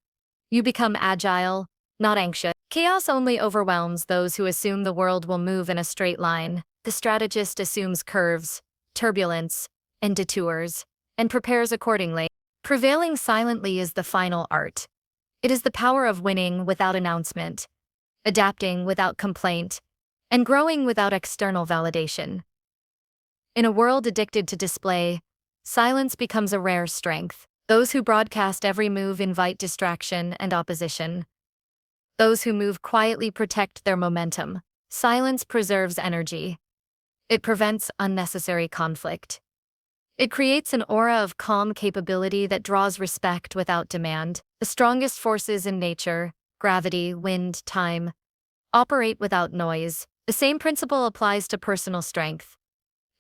You become agile, not anxious. Chaos only overwhelms those who assume the world will move in a straight line. The strategist assumes curves, turbulence, and detours, and prepares accordingly. Prevailing silently is the final art. It is the power of winning without announcement, adapting without complaint, and growing without external validation. In a world addicted to display, silence becomes a rare strength. Those who broadcast every move invite distraction and opposition. Those who move quietly protect their momentum. Silence preserves energy. It prevents unnecessary conflict. It creates an aura of calm capability that draws respect without demand. The strongest forces in nature, gravity, wind, time, operate without noise. The same principle applies to personal strength.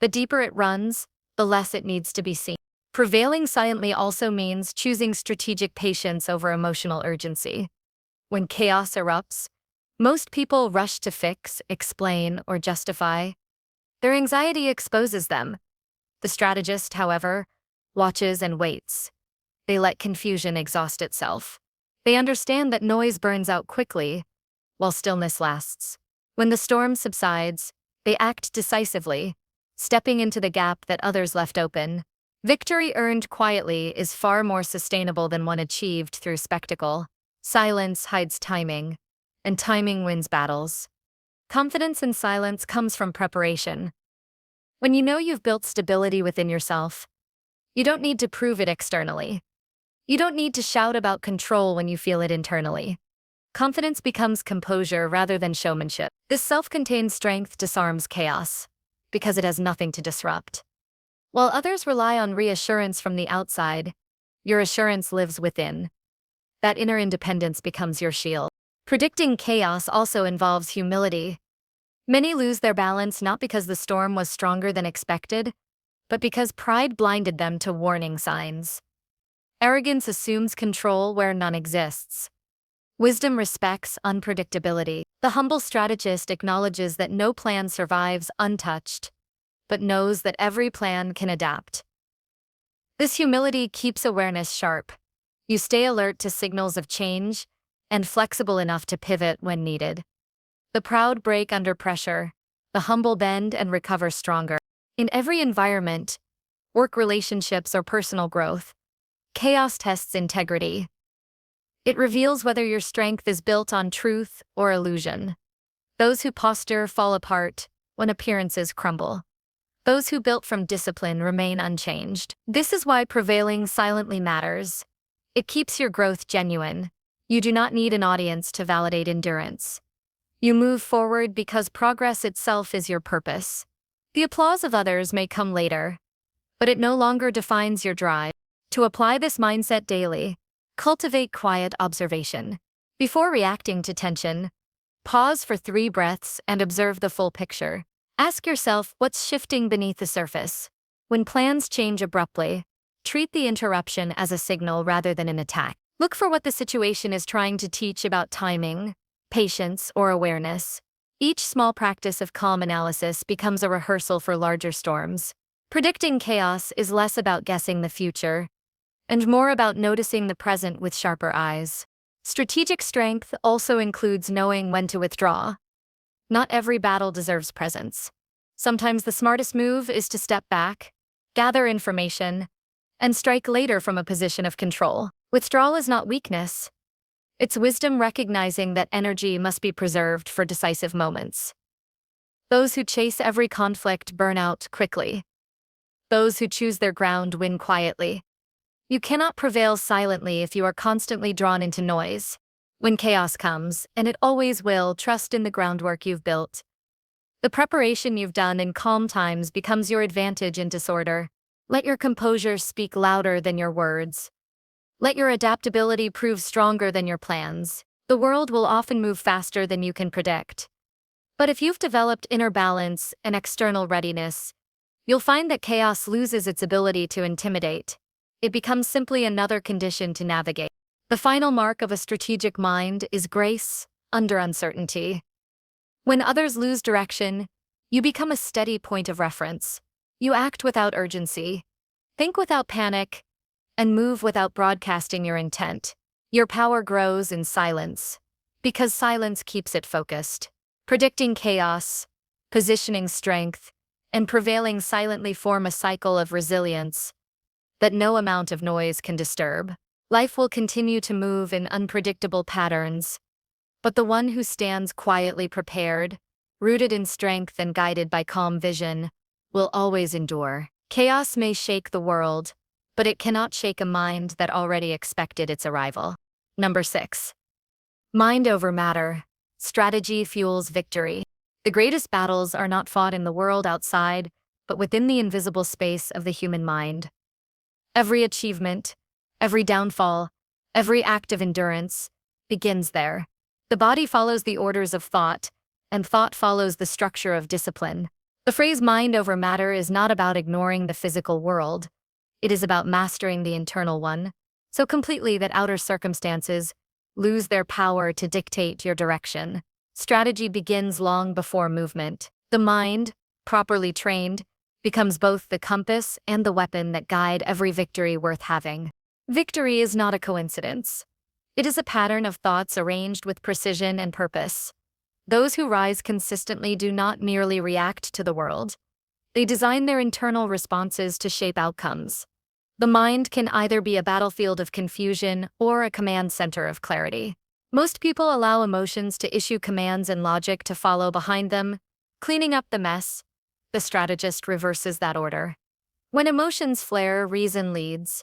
The deeper it runs, the less it needs to be seen. Prevailing silently also means choosing strategic patience over emotional urgency. When chaos erupts, most people rush to fix, explain, or justify. Their anxiety exposes them. The strategist, however, watches and waits. They let confusion exhaust itself. They understand that noise burns out quickly, while stillness lasts. When the storm subsides, they act decisively, stepping into the gap that others left open. Victory earned quietly is far more sustainable than one achieved through spectacle. Silence hides timing, and timing wins battles. Confidence in silence comes from preparation. When you know you've built stability within yourself, you don't need to prove it externally. You don't need to shout about control when you feel it internally. Confidence becomes composure rather than showmanship. This self-contained strength disarms chaos, because it has nothing to disrupt. While others rely on reassurance from the outside, Your assurance lives within. That inner independence becomes your shield. Predicting chaos also involves humility. Many lose their balance not because the storm was stronger than expected, but because pride blinded them to warning signs. Arrogance assumes control where none exists. Wisdom respects unpredictability. The humble strategist acknowledges that no plan survives untouched, but knows that every plan can adapt. This humility keeps awareness sharp. You stay alert to signals of change and flexible enough to pivot when needed. The proud break under pressure, the humble bend and recover stronger. In every environment, work relationships or personal growth, chaos tests integrity. It reveals whether your strength is built on truth or illusion. Those who posture fall apart when appearances crumble. Those who built from discipline remain unchanged. This is why prevailing silently matters. It keeps your growth genuine. You do not need an audience to validate endurance. You move forward because progress itself is your purpose. The applause of others may come later, but it no longer defines your drive. To apply this mindset daily, cultivate quiet observation. Before reacting to tension, pause for 3 breaths and observe the full picture. Ask yourself what's shifting beneath the surface. When plans change abruptly, treat the interruption as a signal rather than an attack. Look for what the situation is trying to teach about timing, patience, or awareness. Each small practice of calm analysis becomes a rehearsal for larger storms. Predicting chaos is less about guessing the future and more about noticing the present with sharper eyes. Strategic strength also includes knowing when to withdraw. Not every battle deserves presence. Sometimes the smartest move is to step back, gather information, and strike later from a position of control. Withdrawal is not weakness. It's wisdom recognizing that energy must be preserved for decisive moments. Those who chase every conflict burn out quickly. Those who choose their ground win quietly. You cannot prevail silently if you are constantly drawn into noise. When chaos comes, and it always will, trust in the groundwork you've built. The preparation you've done in calm times becomes your advantage in disorder. Let your composure speak louder than your words. Let your adaptability prove stronger than your plans. The world will often move faster than you can predict. But if you've developed inner balance and external readiness, you'll find that chaos loses its ability to intimidate. It becomes simply another condition to navigate. The final mark of a strategic mind is grace under uncertainty. When others lose direction, you become a steady point of reference. You act without urgency, think without panic, and move without broadcasting your intent. Your power grows in silence, because silence keeps it focused. Predicting chaos, positioning strength, and prevailing silently form a cycle of resilience that no amount of noise can disturb. Life will continue to move in unpredictable patterns, but the one who stands quietly prepared, rooted in strength and guided by calm vision, will always endure. Chaos may shake the world, but it cannot shake a mind that already expected its arrival. Number 6. Mind over matter. Strategy fuels victory. The greatest battles are not fought in the world outside, but within the invisible space of the human mind. Every achievement, every downfall, every act of endurance begins there. The body follows the orders of thought, and thought follows the structure of discipline. The phrase mind over matter is not about ignoring the physical world. It is about mastering the internal one, so completely that outer circumstances lose their power to dictate your direction. Strategy begins long before movement. The mind, properly trained, becomes both the compass and the weapon that guide every victory worth having. Victory is not a coincidence. It is a pattern of thoughts arranged with precision and purpose. Those who rise consistently do not merely react to the world. They design their internal responses to shape outcomes. The mind can either be a battlefield of confusion or a command center of clarity. Most people allow emotions to issue commands and logic to follow behind them, cleaning up the mess. The strategist reverses that order. When emotions flare, reason leads.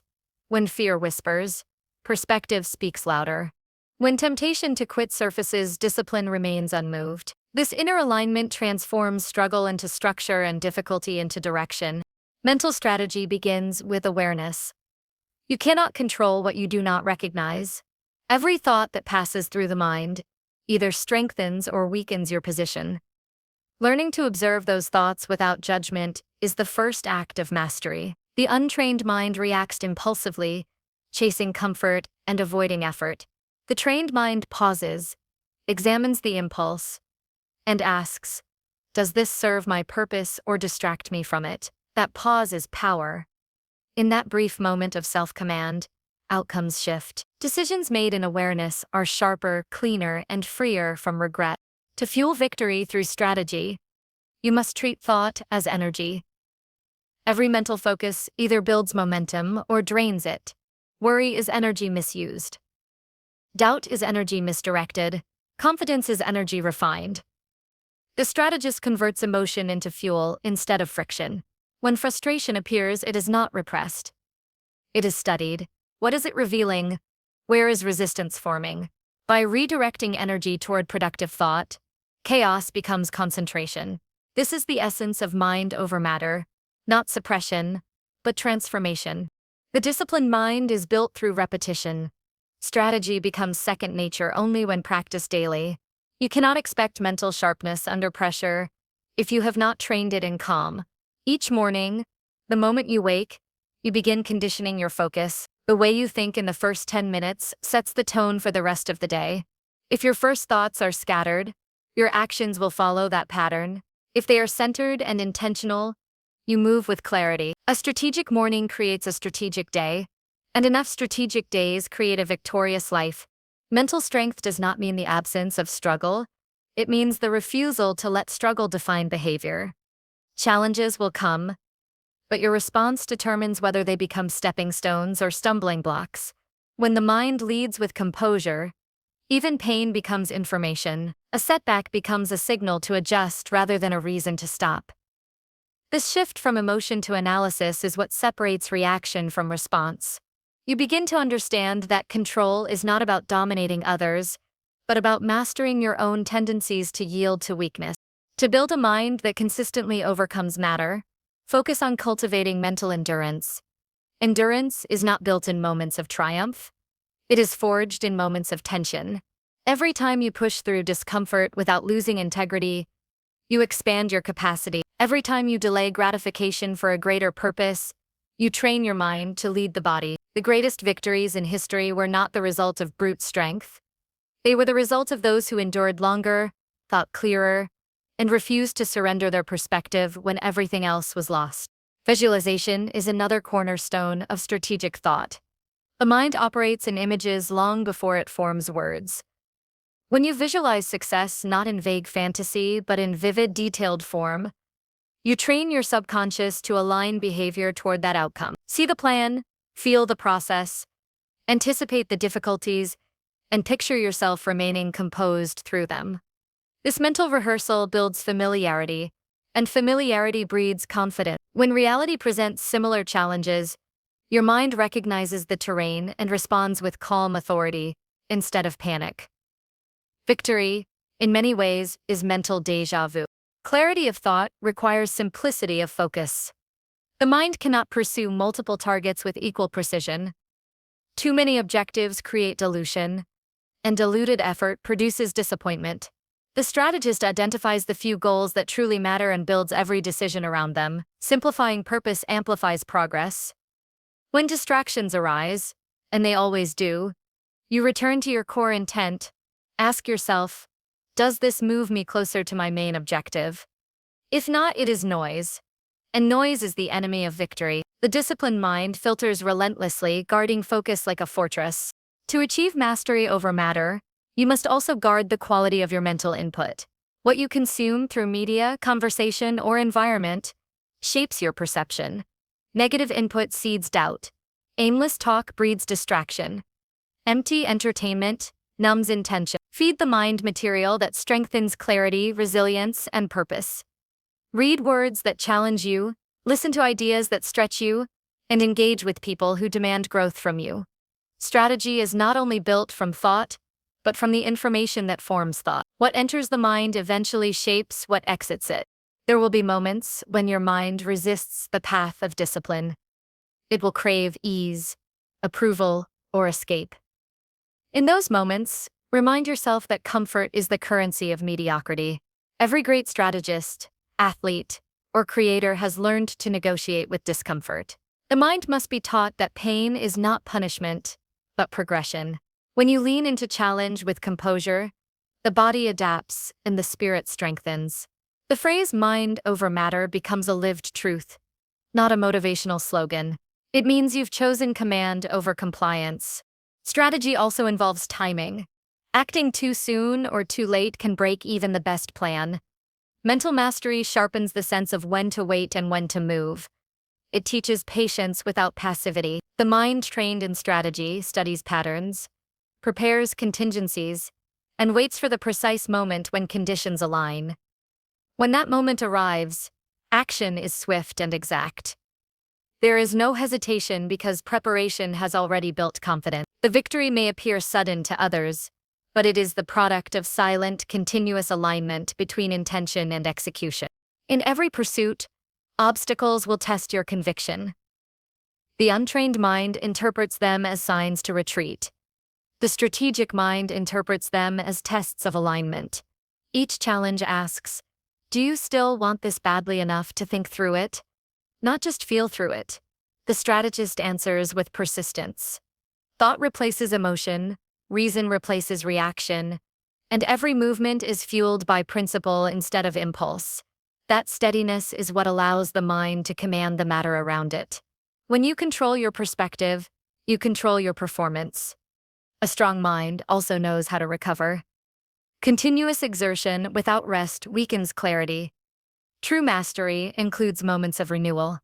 When fear whispers, perspective speaks louder. When temptation to quit surfaces, discipline remains unmoved. This inner alignment transforms struggle into structure and difficulty into direction. Mental strategy begins with awareness. You cannot control what you do not recognize. Every thought that passes through the mind either strengthens or weakens your position. Learning to observe those thoughts without judgment is the first act of mastery. The untrained mind reacts impulsively, chasing comfort and avoiding effort. The trained mind pauses, examines the impulse, and asks, "Does this serve my purpose or distract me from it?" That pause is power. In that brief moment of self-command, outcomes shift. Decisions made in awareness are sharper, cleaner, and freer from regret. To fuel victory through strategy, you must treat thought as energy. Every mental focus either builds momentum or drains it. Worry is energy misused. Doubt is energy misdirected. Confidence is energy refined. The strategist converts emotion into fuel instead of friction. When frustration appears, it is not repressed. It is studied. What is it revealing? Where is resistance forming? By redirecting energy toward productive thought, chaos becomes concentration. This is the essence of mind over matter, not suppression, but transformation. The disciplined mind is built through repetition. Strategy becomes second nature only when practiced daily. You cannot expect mental sharpness under pressure if you have not trained it in calm. Each morning, the moment you wake, you begin conditioning your focus. The way you think in the first 10 minutes sets the tone for the rest of the day. If your first thoughts are scattered, your actions will follow that pattern. If they are centered and intentional, you move with clarity. A strategic morning creates a strategic day, and enough strategic days create a victorious life. Mental strength does not mean the absence of struggle. It means the refusal to let struggle define behavior. Challenges will come, but your response determines whether they become stepping stones or stumbling blocks. When the mind leads with composure, even pain becomes information. A setback becomes a signal to adjust rather than a reason to stop. This shift from emotion to analysis is what separates reaction from response. You begin to understand that control is not about dominating others, but about mastering your own tendencies to yield to weakness. To build a mind that consistently overcomes matter, focus on cultivating mental endurance. Endurance is not built in moments of triumph. It is forged in moments of tension. Every time you push through discomfort without losing integrity, you expand your capacity. Every time you delay gratification for a greater purpose, you train your mind to lead the body. The greatest victories in history were not the result of brute strength. They were the result of those who endured longer, thought clearer, and refused to surrender their perspective when everything else was lost. Visualization is another cornerstone of strategic thought. The mind operates in images long before it forms words. When you visualize success not in vague fantasy but in vivid, detailed form, you train your subconscious to align behavior toward that outcome. See the plan, feel the process, anticipate the difficulties, and picture yourself remaining composed through them. This mental rehearsal builds familiarity, and familiarity breeds confidence. When reality presents similar challenges, your mind recognizes the terrain and responds with calm authority instead of panic. Victory, in many ways, is mental déjà vu. Clarity of thought requires simplicity of focus. The mind cannot pursue multiple targets with equal precision. Too many objectives create dilution, and diluted effort produces disappointment. The strategist identifies the few goals that truly matter and builds every decision around them. Simplifying purpose amplifies progress. When distractions arise, and they always do, you return to your core intent. Ask yourself, does this move me closer to my main objective? If not, it is noise. And noise is the enemy of victory. The disciplined mind filters relentlessly, guarding focus like a fortress. To achieve mastery over matter, you must also guard the quality of your mental input. What you consume through media, conversation, or environment shapes your perception. Negative input seeds doubt. Aimless talk breeds distraction. Empty entertainment numbs intention. Feed the mind material that strengthens clarity, resilience, and purpose. Read words that challenge you, listen to ideas that stretch you, and engage with people who demand growth from you. Strategy is not only built from thought, but from the information that forms thought. What enters the mind eventually shapes what exits it. There will be moments when your mind resists the path of discipline. It will crave ease, approval, or escape. In those moments, remind yourself that comfort is the currency of mediocrity. Every great strategist, athlete, or creator has learned to negotiate with discomfort. The mind must be taught that pain is not punishment, but progression. When you lean into challenge with composure, the body adapts and the spirit strengthens. The phrase mind over matter becomes a lived truth, not a motivational slogan. It means you've chosen command over compliance. Strategy also involves timing. Acting too soon or too late can break even the best plan. Mental mastery sharpens the sense of when to wait and when to move. It teaches patience without passivity. The mind trained in strategy studies patterns, prepares contingencies, and waits for the precise moment when conditions align. When that moment arrives, action is swift and exact. There is no hesitation because preparation has already built confidence. The victory may appear sudden to others, but it is the product of silent, continuous alignment between intention and execution. In every pursuit, obstacles will test your conviction. The untrained mind interprets them as signs to retreat. The strategic mind interprets them as tests of alignment. Each challenge asks, do you still want this badly enough to think through it? Not just feel through it. The strategist answers with persistence. Thought replaces emotion, reason replaces reaction, and every movement is fueled by principle instead of impulse. That steadiness is what allows the mind to command the matter around it. When you control your perspective, you control your performance. A strong mind also knows how to recover. Continuous exertion without rest weakens clarity. True mastery includes moments of renewal.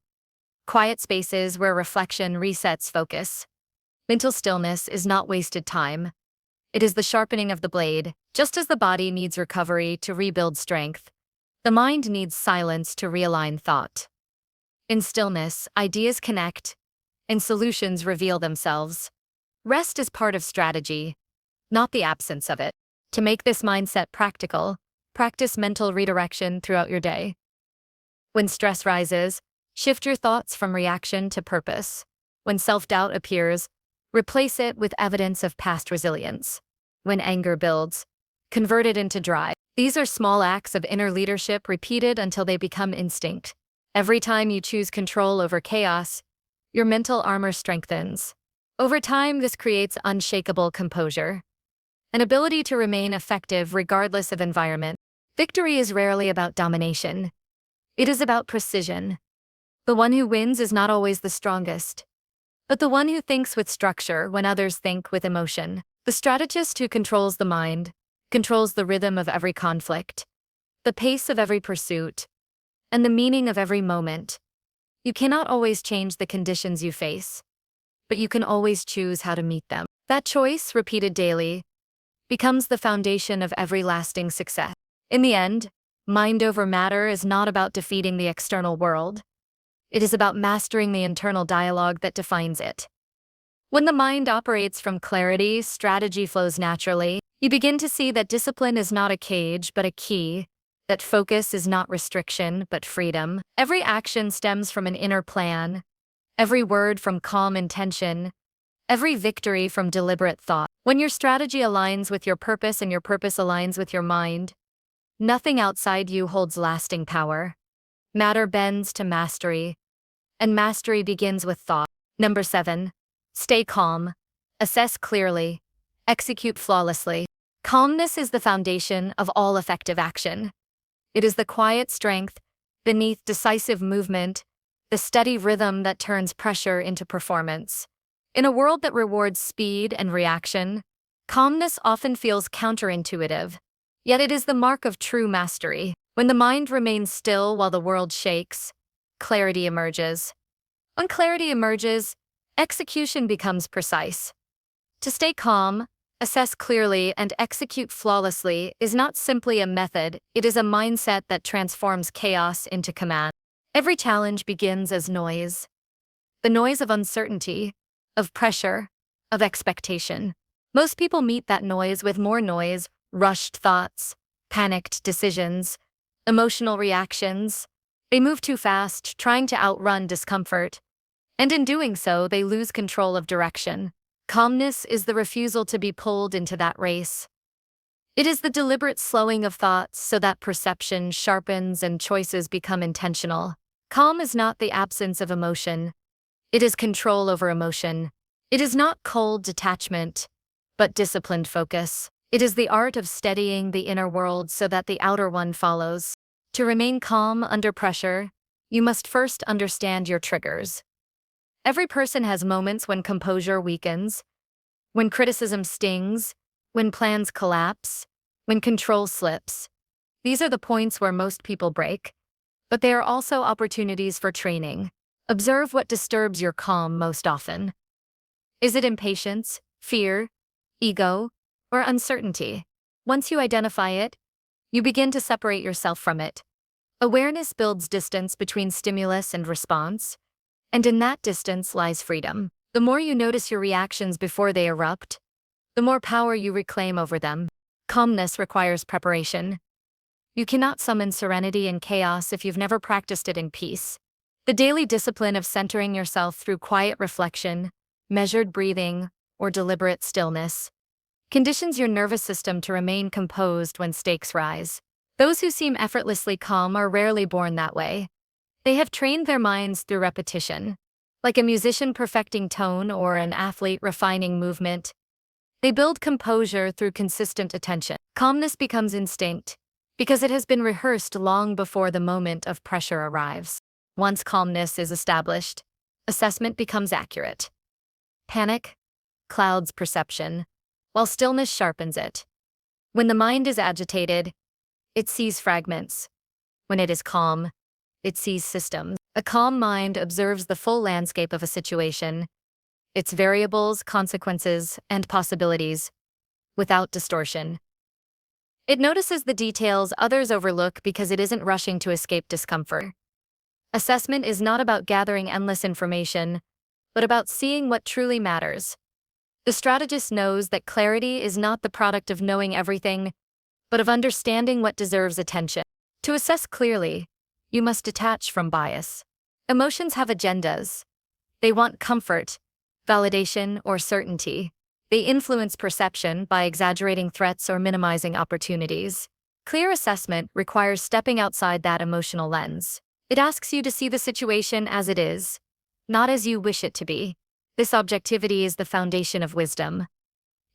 Quiet spaces where reflection resets focus. Mental stillness is not wasted time. It is the sharpening of the blade. Just as the body needs recovery to rebuild strength, the mind needs silence to realign thought. In stillness, ideas connect, and solutions reveal themselves. Rest is part of strategy, not the absence of it. To make this mindset practical, practice mental redirection throughout your day. When stress rises, shift your thoughts from reaction to purpose. When self-doubt appears, replace it with evidence of past resilience. When anger builds, convert it into drive. These are small acts of inner leadership repeated until they become instinct. Every time you choose control over chaos, your mental armor strengthens. Over time, this creates unshakable composure, an ability to remain effective regardless of environment. Victory is rarely about domination. It is about precision. The one who wins is not always the strongest, but the one who thinks with structure when others think with emotion. The strategist who controls the mind controls the rhythm of every conflict, the pace of every pursuit, and the meaning of every moment. You cannot always change the conditions you face, but you can always choose how to meet them. That choice, repeated daily, becomes the foundation of every lasting success. In the end, mind over matter is not about defeating the external world. It is about mastering the internal dialogue that defines it. When the mind operates from clarity, strategy flows naturally. You begin to see that discipline is not a cage, but a key, that focus is not restriction, but freedom. Every action stems from an inner plan, every word from calm intention, every victory from deliberate thought. When your strategy aligns with your purpose and your purpose aligns with your mind, nothing outside you holds lasting power. Matter bends to mastery, and mastery begins with thought. Number 7. Stay calm. Assess clearly. Execute flawlessly. Calmness is the foundation of all effective action. It is the quiet strength beneath decisive movement, the steady rhythm that turns pressure into performance. In a world that rewards speed and reaction, calmness often feels counterintuitive. Yet it is the mark of true mastery. When the mind remains still while the world shakes, clarity emerges. When clarity emerges, execution becomes precise. To stay calm, assess clearly, and execute flawlessly is not simply a method, it is a mindset that transforms chaos into command. Every challenge begins as noise. The noise of uncertainty, of pressure, of expectation. Most people meet that noise with more noise, rushed thoughts, panicked decisions, emotional reactions. They move too fast, trying to outrun discomfort, And in doing so, they lose control of direction. Calmness is the refusal to be pulled into that race. It is the deliberate slowing of thoughts so that perception sharpens and choices become intentional. Calm is not the absence of emotion. It is control over emotion. It is not cold detachment, but disciplined focus. It is the art of steadying the inner world so that the outer one follows. To remain calm under pressure, you must first understand your triggers. Every person has moments when composure weakens, when criticism stings, when plans collapse, when control slips. These are the points where most people break, but they are also opportunities for training. Observe what disturbs your calm most often. Is it impatience, fear, ego, or uncertainty? Once you identify it, you begin to separate yourself from it. Awareness builds distance between stimulus and response, and in that distance lies freedom. The more you notice your reactions before they erupt, the more power you reclaim over them. Calmness requires preparation. You cannot summon serenity in chaos if you've never practiced it in peace. The daily discipline of centering yourself through quiet reflection, measured breathing, or deliberate stillness conditions your nervous system to remain composed when stakes rise. Those who seem effortlessly calm are rarely born that way. They have trained their minds through repetition. Like a musician perfecting tone or an athlete refining movement, they build composure through consistent attention. Calmness becomes instinct because it has been rehearsed long before the moment of pressure arrives. Once calmness is established, assessment becomes accurate. Panic clouds perception, while stillness sharpens it. When the mind is agitated, it sees fragments. When it is calm, it sees systems. A calm mind observes the full landscape of a situation, its variables, consequences, and possibilities, without distortion. It notices the details others overlook because it isn't rushing to escape discomfort. Assessment is not about gathering endless information, but about seeing what truly matters. The strategist knows that clarity is not the product of knowing everything, but of understanding what deserves attention. To assess clearly, you must detach from bias. Emotions have agendas. They want comfort, validation, or certainty. They influence perception by exaggerating threats or minimizing opportunities. Clear assessment requires stepping outside that emotional lens. It asks you to see the situation as it is, not as you wish it to be. This objectivity is the foundation of wisdom.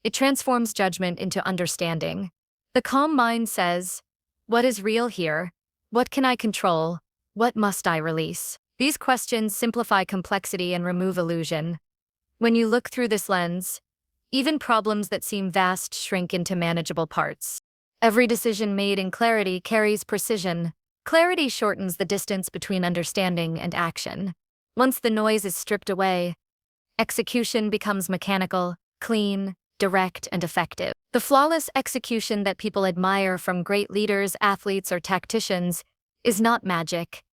It transforms judgment into understanding. The calm mind says, what is real here? What can I control? What must I release? These questions simplify complexity and remove illusion. When you look through this lens, even problems that seem vast shrink into manageable parts. Every decision made in clarity carries precision. Clarity shortens the distance between understanding and action. Once the noise is stripped away, execution becomes mechanical, clean, direct, and effective. The flawless execution that people admire from great leaders, athletes, or tacticians is not magic.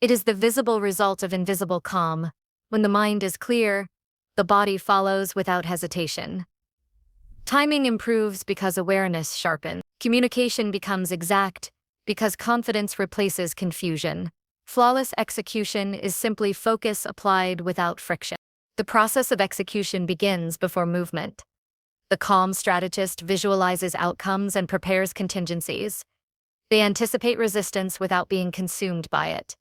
It is the visible result of invisible calm. When the mind is clear, the body follows without hesitation. Timing improves because awareness sharpens. Communication becomes exact because confidence replaces confusion. Flawless execution is simply focus applied without friction. The process of execution begins before movement. The calm strategist visualizes outcomes and prepares contingencies. They anticipate resistance without being consumed by it.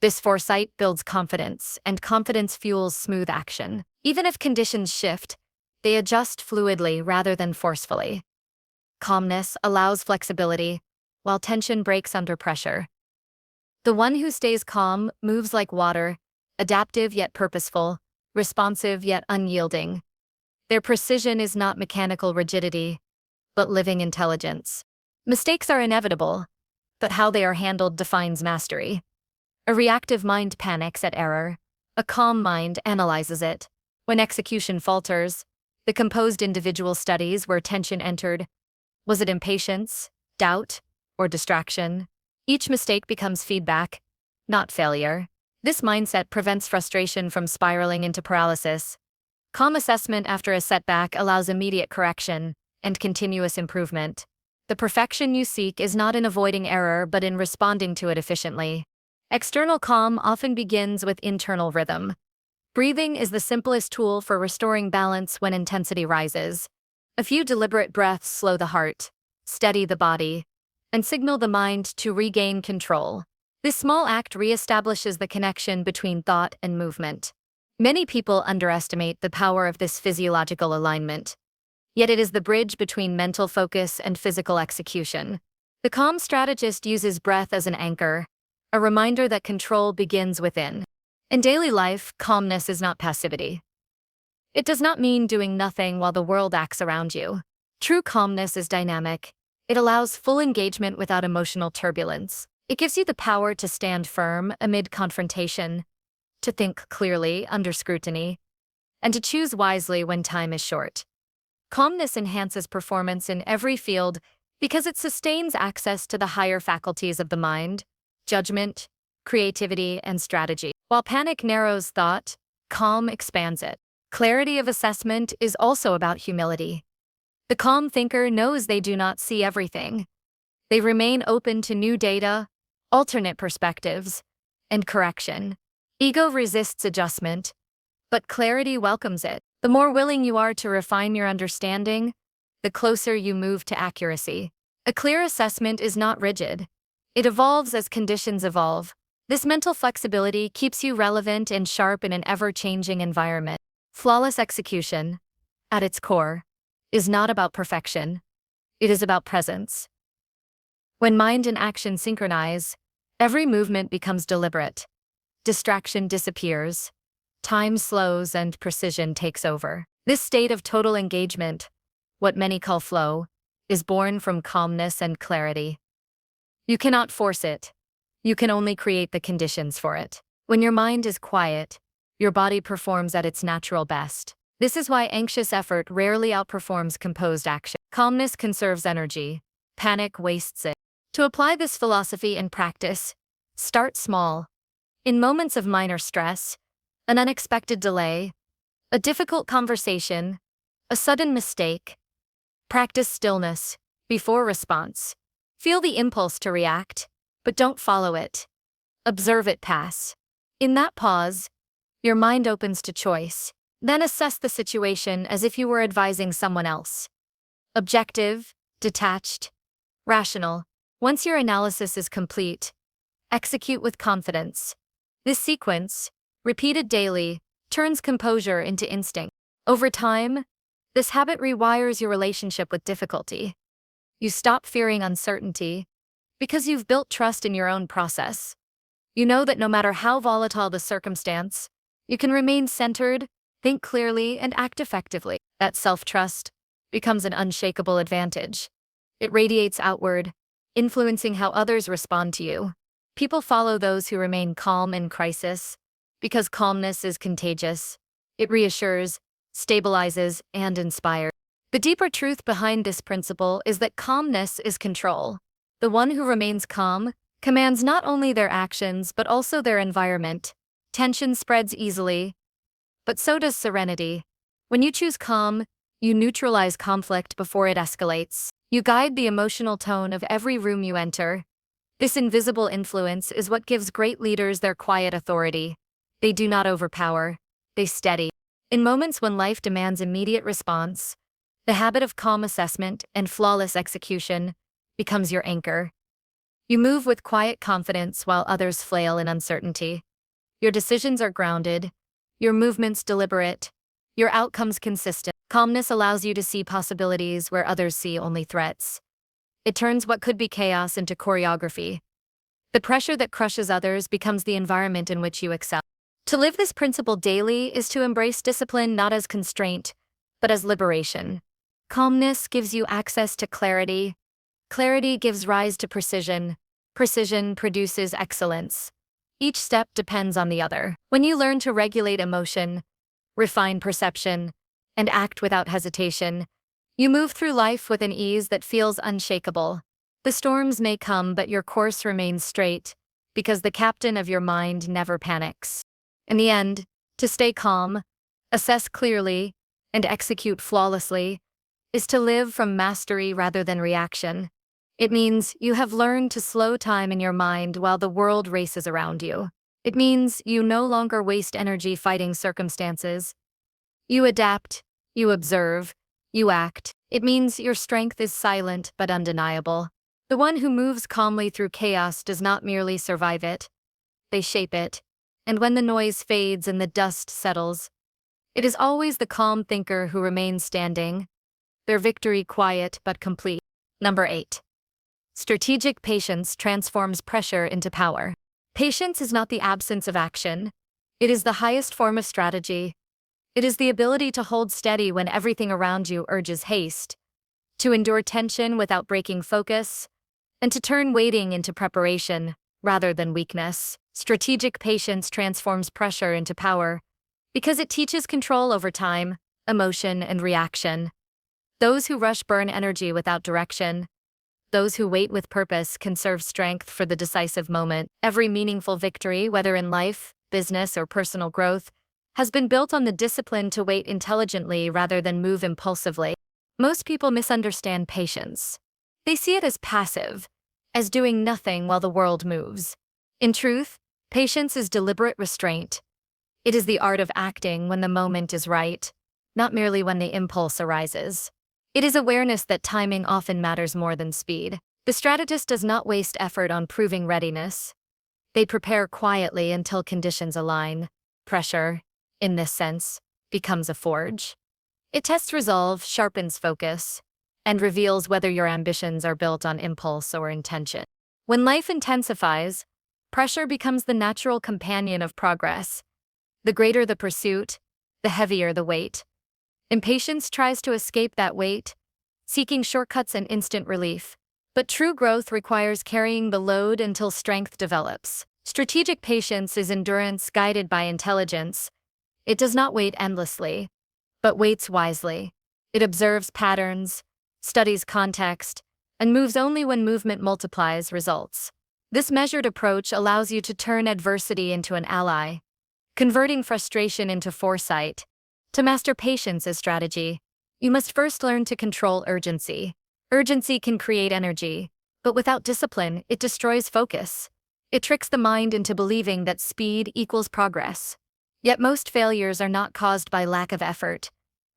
This foresight builds confidence, and confidence fuels smooth action. Even if conditions shift, they adjust fluidly rather than forcefully. Calmness allows flexibility, while tension breaks under pressure. The one who stays calm moves like water, adaptive yet purposeful, responsive yet unyielding. Their precision is not mechanical rigidity, but living intelligence. Mistakes are inevitable, but how they are handled defines mastery. A reactive mind panics at error. A calm mind analyzes it. When execution falters, the composed individual studies where tension entered. Was it impatience, doubt, or distraction? Each mistake becomes feedback, not failure. This mindset prevents frustration from spiraling into paralysis. Calm assessment after a setback allows immediate correction and continuous improvement. The perfection you seek is not in avoiding error but in responding to it efficiently. External calm often begins with internal rhythm. Breathing is the simplest tool for restoring balance when intensity rises. A few deliberate breaths slow the heart, steady the body, and signal the mind to regain control. This small act reestablishes the connection between thought and movement. Many people underestimate the power of this physiological alignment, yet it is the bridge between mental focus and physical execution. The calm strategist uses breath as an anchor, a reminder that control begins within. In daily life, calmness is not passivity. It does not mean doing nothing while the world acts around you. True calmness is dynamic. It allows full engagement without emotional turbulence. It gives you the power to stand firm amid confrontation, to think clearly under scrutiny, and to choose wisely when time is short. Calmness enhances performance in every field because it sustains access to the higher faculties of the mind, judgment, creativity, and strategy. While panic narrows thought, calm expands it. Clarity of assessment is also about humility. The calm thinker knows they do not see everything. They remain open to new data, alternate perspectives, and correction. Ego resists adjustment, but clarity welcomes it. The more willing you are to refine your understanding, the closer you move to accuracy. A clear assessment is not rigid. It evolves as conditions evolve. This mental flexibility keeps you relevant and sharp in an ever-changing environment. Flawless execution, at its core, is not about perfection. It is about presence. When mind and action synchronize, every movement becomes deliberate. Distraction disappears, time slows, and precision takes over. This state of total engagement, what many call flow, is born from calmness and clarity. You cannot force it. You can only create the conditions for it. When your mind is quiet, your body performs at its natural best. This is why anxious effort rarely outperforms composed action. Calmness conserves energy. Panic wastes it. To apply this philosophy in practice, start small. In moments of minor stress, an unexpected delay, a difficult conversation, a sudden mistake, practice stillness before response. Feel the impulse to react, but don't follow it. Observe it pass. In that pause, your mind opens to choice. Then assess the situation as if you were advising someone else. Objective, detached, rational. Once your analysis is complete, execute with confidence. This sequence, repeated daily, turns composure into instinct. Over time, this habit rewires your relationship with difficulty. You stop fearing uncertainty because you've built trust in your own process. You know that no matter how volatile the circumstance, you can remain centered, think clearly, and act effectively. That self-trust becomes an unshakable advantage. It radiates outward, influencing how others respond to you. People follow those who remain calm in crisis because calmness is contagious. It reassures, stabilizes, and inspires. The deeper truth behind this principle is that calmness is control. The one who remains calm commands not only their actions but also their environment. Tension spreads easily, but so does serenity. When you choose calm, you neutralize conflict before it escalates. You guide the emotional tone of every room you enter. This invisible influence is what gives great leaders their quiet authority. They do not overpower, they steady. In moments when life demands immediate response, the habit of calm assessment and flawless execution becomes your anchor. You move with quiet confidence while others flail in uncertainty. Your decisions are grounded, your movements deliberate, your outcomes consistent. Calmness allows you to see possibilities where others see only threats. It turns what could be chaos into choreography. The pressure that crushes others becomes the environment in which you excel. To live this principle daily is to embrace discipline not as constraint, but as liberation. Calmness gives you access to clarity. Clarity gives rise to precision. Precision produces excellence. Each step depends on the other. When you learn to regulate emotion, refine perception, and act without hesitation, you move through life with an ease that feels unshakable. The storms may come, but your course remains straight, because the captain of your mind never panics. In the end, to stay calm, assess clearly, and execute flawlessly is to live from mastery rather than reaction. It means you have learned to slow time in your mind while the world races around you. It means you no longer waste energy fighting circumstances. You adapt, you observe, you act. It means your strength is silent but undeniable. The one who moves calmly through chaos does not merely survive it, they shape it. And when the noise fades and the dust settles, it is always the calm thinker who remains standing, their victory quiet but complete. Number 8. Strategic patience transforms pressure into power. Patience is not the absence of action. It is the highest form of strategy. It is the ability to hold steady when everything around you urges haste, to endure tension without breaking focus, and to turn waiting into preparation rather than weakness. Strategic patience transforms pressure into power because it teaches control over time, emotion, and reaction. Those who rush burn energy without direction. Those who wait with purpose conserve strength for the decisive moment. Every meaningful victory, whether in life, business, or personal growth, has been built on the discipline to wait intelligently rather than move impulsively. Most people misunderstand patience. They see it as passive, as doing nothing while the world moves. In truth, patience is deliberate restraint. It is the art of acting when the moment is right, not merely when the impulse arises. It is awareness that timing often matters more than speed. The strategist does not waste effort on proving readiness. They prepare quietly until conditions align. Pressure, in this sense, becomes a forge. It tests resolve, sharpens focus, and reveals whether your ambitions are built on impulse or intention. When life intensifies, pressure becomes the natural companion of progress. The greater the pursuit, the heavier the weight. Impatience tries to escape that weight, seeking shortcuts and instant relief. But true growth requires carrying the load until strength develops. Strategic patience is endurance guided by intelligence. It does not wait endlessly, but waits wisely. It observes patterns, studies context, and moves only when movement multiplies results. This measured approach allows you to turn adversity into an ally, converting frustration into foresight. To master patience as strategy, you must first learn to control urgency. Urgency can create energy, but without discipline, it destroys focus. It tricks the mind into believing that speed equals progress. Yet most failures are not caused by lack of effort,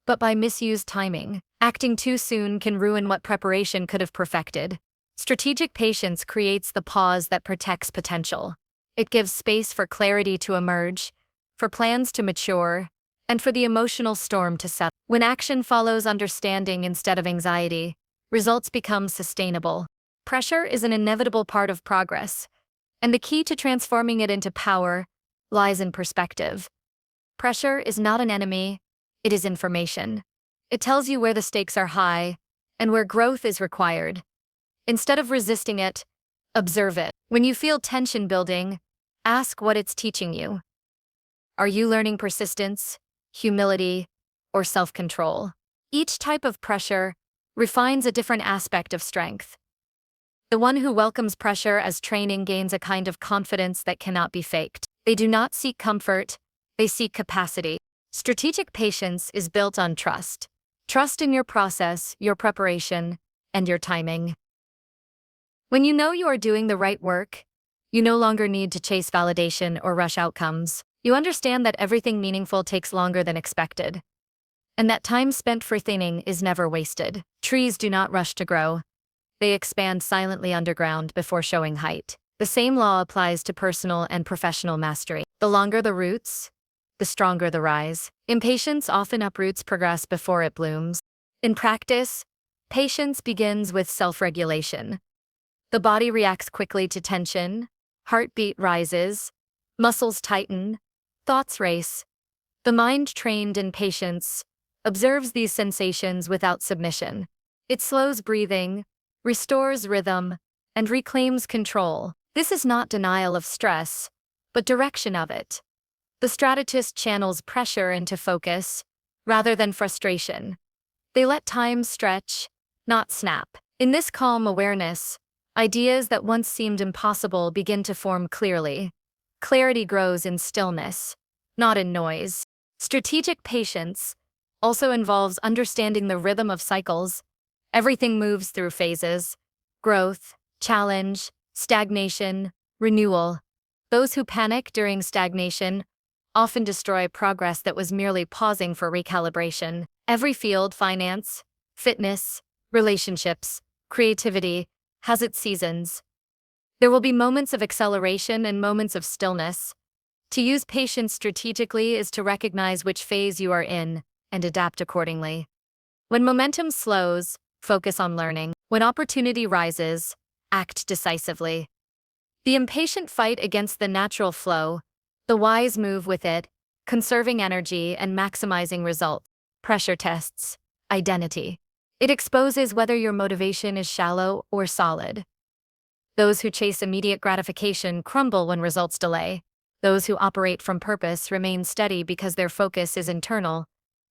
but by misused timing. Acting too soon can ruin what preparation could have perfected. Strategic patience creates the pause that protects potential. It gives space for clarity to emerge, for plans to mature, and for the emotional storm to settle. When action follows understanding instead of anxiety, results become sustainable. Pressure is an inevitable part of progress, and the key to transforming it into power lies in perspective. Pressure is not an enemy, it is information. It tells you where the stakes are high and where growth is required. Instead of resisting it, observe it. When you feel tension building, ask what it's teaching you. Are you learning persistence, humility, or self-control? Each type of pressure refines a different aspect of strength. The one who welcomes pressure as training gains a kind of confidence that cannot be faked. They do not seek comfort, they seek capacity. Strategic patience is built on trust. Trust in your process, your preparation, and your timing. When you know you are doing the right work, you no longer need to chase validation or rush outcomes. You understand that everything meaningful takes longer than expected, and that time spent for thinning is never wasted. Trees do not rush to grow. They expand silently underground before showing height. The same law applies to personal and professional mastery. The longer the roots, the stronger the rise. Impatience often uproots progress before it blooms. In practice, patience begins with self-regulation. The body reacts quickly to tension, heartbeat rises, muscles tighten, thoughts race. The mind trained in patience observes these sensations without submission. It slows breathing, restores rhythm, and reclaims control. This is not denial of stress, but direction of it. The strategist channels pressure into focus, rather than frustration. They let time stretch, not snap. In this calm awareness, ideas that once seemed impossible begin to form clearly. Clarity grows in stillness, not in noise. Strategic patience also involves understanding the rhythm of cycles. Everything moves through phases: growth, challenge, stagnation, renewal. Those who panic during stagnation often destroy progress that was merely pausing for recalibration. Every field, finance, fitness, relationships, creativity, has its seasons. There will be moments of acceleration and moments of stillness. To use patience strategically is to recognize which phase you are in and adapt accordingly. When momentum slows, focus on learning. When opportunity rises, act decisively. The impatient fight against the natural flow, the wise move with it, conserving energy and maximizing results. Pressure tests identity. It exposes whether your motivation is shallow or solid. Those who chase immediate gratification crumble when results delay. Those who operate from purpose remain steady because their focus is internal,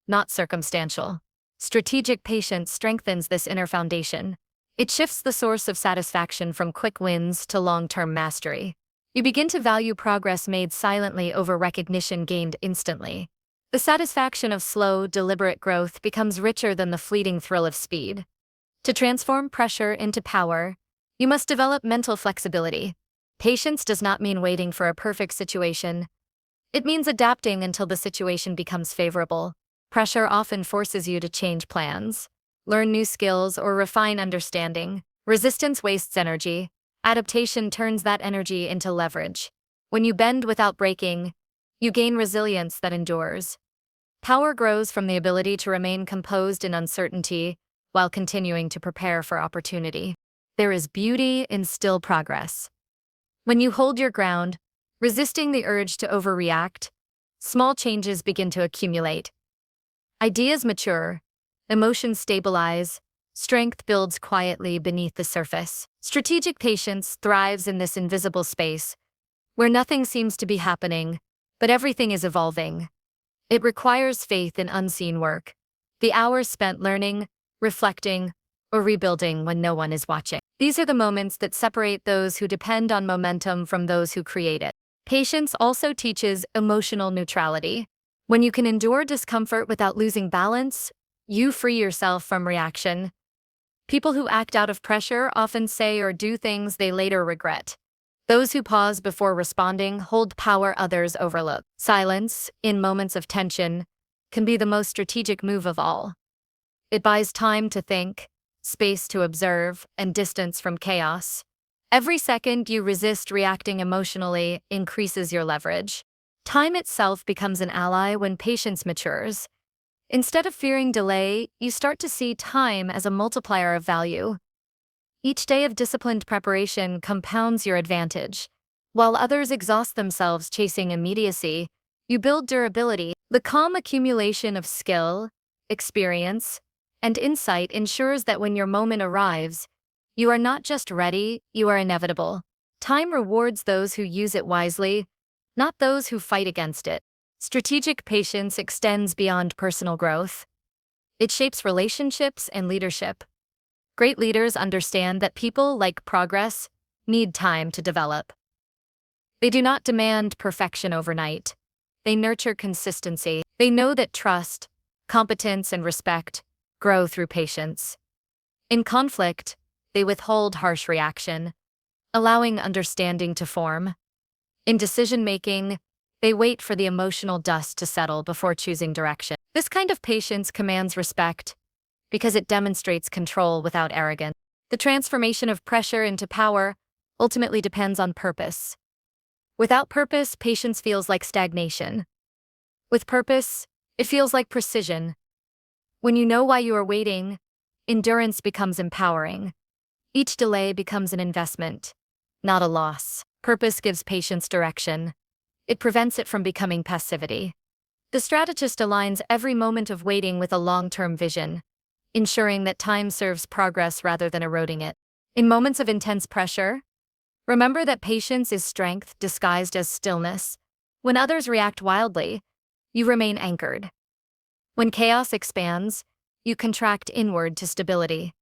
not circumstantial. Strategic patience strengthens this inner foundation. It shifts the source of satisfaction from quick wins to long-term mastery. You begin to value progress made silently over recognition gained instantly. The satisfaction of slow, deliberate growth becomes richer than the fleeting thrill of speed. To transform pressure into power, you must develop mental flexibility. Patience does not mean waiting for a perfect situation. It means adapting until the situation becomes favorable. Pressure often forces you to change plans, learn new skills, or refine understanding. Resistance wastes energy. Adaptation turns that energy into leverage. When you bend without breaking, you gain resilience that endures. Power grows from the ability to remain composed in uncertainty while continuing to prepare for opportunity. There is beauty in still progress. When you hold your ground, resisting the urge to overreact, small changes begin to accumulate. Ideas mature, emotions stabilize, strength builds quietly beneath the surface. Strategic patience thrives in this invisible space, where nothing seems to be happening, but everything is evolving. It requires faith in unseen work, the hours spent learning, reflecting, or rebuilding when no one is watching. These are the moments that separate those who depend on momentum from those who create it. Patience also teaches emotional neutrality. When you can endure discomfort without losing balance, you free yourself from reaction. People who act out of pressure often say or do things they later regret. Those who pause before responding hold power others overlook. Silence, in moments of tension, can be the most strategic move of all. It buys time to think, space to observe, and distance from chaos. Every second you resist reacting emotionally increases your leverage. Time itself becomes an ally when patience matures. Instead of fearing delay, you start to see time as a multiplier of value. Each day of disciplined preparation compounds your advantage. While others exhaust themselves chasing immediacy, you build durability. The calm accumulation of skill, experience, and insight ensures that when your moment arrives, you are not just ready, you are inevitable. Time rewards those who use it wisely, not those who fight against it. Strategic patience extends beyond personal growth. It shapes relationships and leadership. Great leaders understand that people, like progress, need time to develop. They do not demand perfection overnight. They nurture consistency. They know that trust, competence, and respect grow through patience. In conflict, they withhold harsh reaction, allowing understanding to form. In decision-making, they wait for the emotional dust to settle before choosing direction. This kind of patience commands respect because it demonstrates control without arrogance. The transformation of pressure into power ultimately depends on purpose. Without purpose, patience feels like stagnation. With purpose, it feels like precision. When you know why you are waiting, endurance becomes empowering. Each delay becomes an investment, not a loss. Purpose gives patience direction. It prevents it from becoming passivity. The strategist aligns every moment of waiting with a long-term vision, ensuring that time serves progress rather than eroding it. In moments of intense pressure, remember that patience is strength disguised as stillness. When others react wildly, you remain anchored. When chaos expands, you contract inward to stability.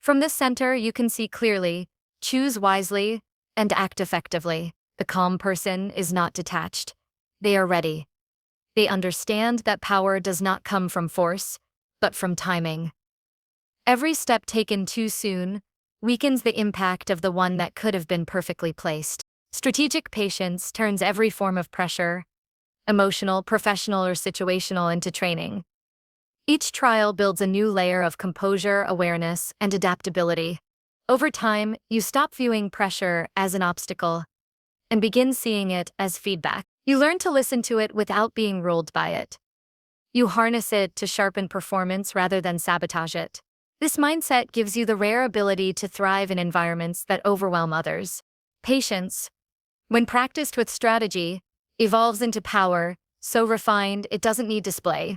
From this center, you can see clearly, choose wisely, and act effectively. The calm person is not detached. They are ready. They understand that power does not come from force, but from timing. Every step taken too soon weakens the impact of the one that could have been perfectly placed. Strategic patience turns every form of pressure, emotional, professional, or situational, into training. Each trial builds a new layer of composure, awareness, and adaptability. Over time, you stop viewing pressure as an obstacle and begin seeing it as feedback. You learn to listen to it without being ruled by it. You harness it to sharpen performance rather than sabotage it. This mindset gives you the rare ability to thrive in environments that overwhelm others. Patience, when practiced with strategy, evolves into power, so refined it doesn't need display.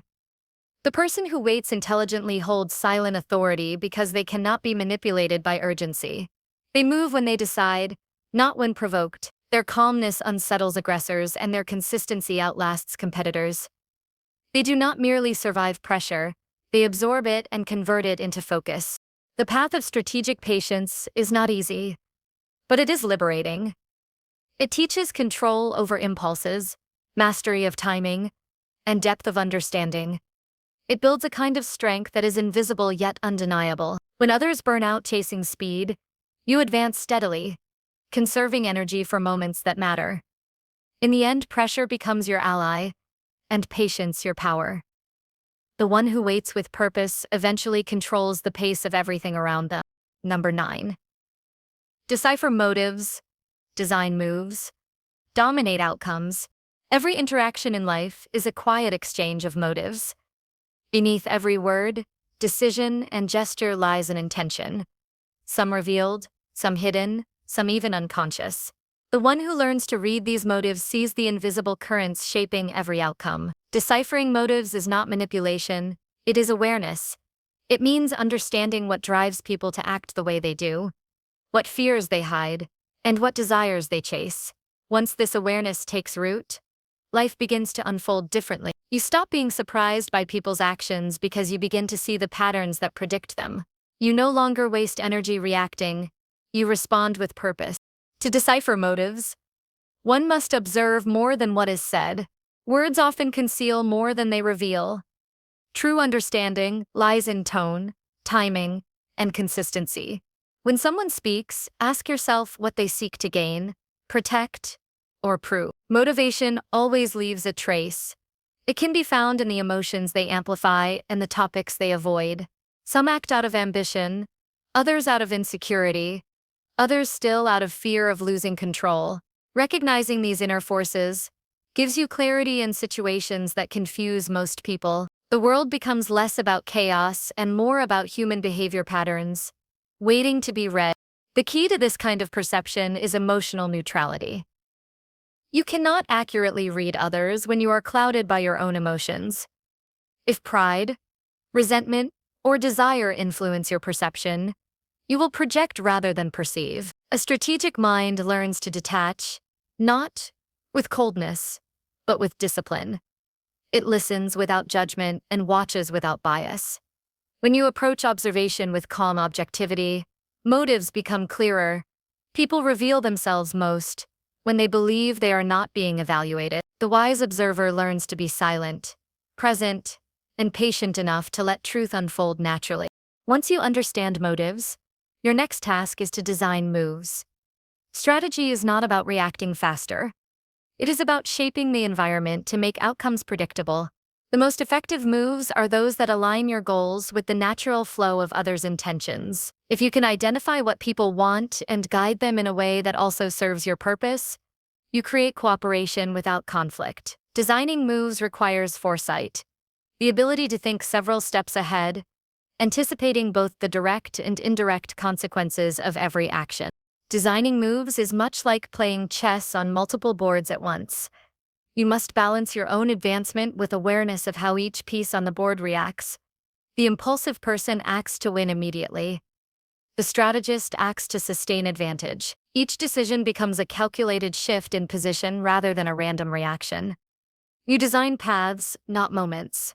The person who waits intelligently holds silent authority because they cannot be manipulated by urgency. They move when they decide, not when provoked. Their calmness unsettles aggressors, and their consistency outlasts competitors. They do not merely survive pressure, they absorb it and convert it into focus. The path of strategic patience is not easy, but it is liberating. It teaches control over impulses, mastery of timing, and depth of understanding. It builds a kind of strength that is invisible yet undeniable. When others burn out chasing speed, you advance steadily, conserving energy for moments that matter. In the end, pressure becomes your ally, and patience your power. The one who waits with purpose eventually controls the pace of everything around them. Number 9. Decipher motives, design moves, dominate outcomes. Every interaction in life is a quiet exchange of motives. Beneath every word, decision, and gesture lies an intention. Some revealed, some hidden, some even unconscious. The one who learns to read these motives sees the invisible currents shaping every outcome. Deciphering motives is not manipulation, it is awareness. It means understanding what drives people to act the way they do, what fears they hide, and what desires they chase. Once this awareness takes root, life begins to unfold differently. You stop being surprised by people's actions because you begin to see the patterns that predict them. You no longer waste energy reacting, you respond with purpose. To decipher motives, one must observe more than what is said. Words often conceal more than they reveal. True understanding lies in tone, timing, and consistency. When someone speaks, ask yourself what they seek to gain, protect, or prove. Motivation always leaves a trace. It can be found in the emotions they amplify and the topics they avoid. Some act out of ambition, others out of insecurity, others still out of fear of losing control. Recognizing these inner forces gives you clarity in situations that confuse most people. The world becomes less about chaos and more about human behavior patterns, waiting to be read. The key to this kind of perception is emotional neutrality. You cannot accurately read others when you are clouded by your own emotions. If pride, resentment, or desire influence your perception, you will project rather than perceive. A strategic mind learns to detach, not with coldness, but with discipline. It listens without judgment and watches without bias. When you approach observation with calm objectivity, motives become clearer. People reveal themselves most when they believe they are not being evaluated. The wise observer learns to be silent, present, and patient enough to let truth unfold naturally. Once you understand motives, your next task is to design moves. Strategy is not about reacting faster. It is about shaping the environment to make outcomes predictable. The most effective moves are those that align your goals with the natural flow of others' intentions. If you can identify what people want and guide them in a way that also serves your purpose, you create cooperation without conflict. Designing moves requires foresight, the ability to think several steps ahead, anticipating both the direct and indirect consequences of every action. Designing moves is much like playing chess on multiple boards at once. You must balance your own advancement with awareness of how each piece on the board reacts. The impulsive person acts to win immediately. The strategist acts to sustain advantage. Each decision becomes a calculated shift in position rather than a random reaction. You design paths, not moments.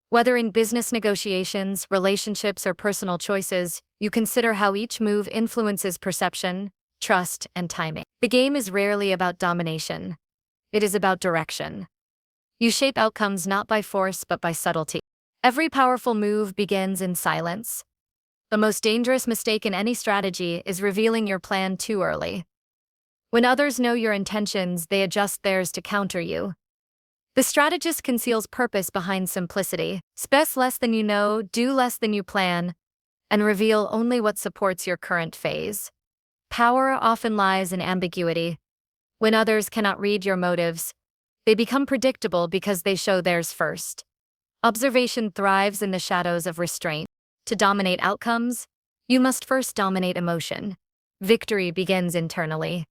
Whether in business negotiations, relationships, or personal choices, you consider how each move influences perception, trust, and timing. The game is rarely about domination. It is about direction. You shape outcomes not by force but by subtlety. Every powerful move begins in silence. The most dangerous mistake in any strategy is revealing your plan too early. When others know your intentions, they adjust theirs to counter you. The strategist conceals purpose behind simplicity. Spend less than you know, do less than you plan, and reveal only what supports your current phase. Power often lies in ambiguity. When others cannot read your motives, they become predictable because they show theirs first. Observation thrives in the shadows of restraint. To dominate outcomes, you must first dominate emotion. Victory begins internally.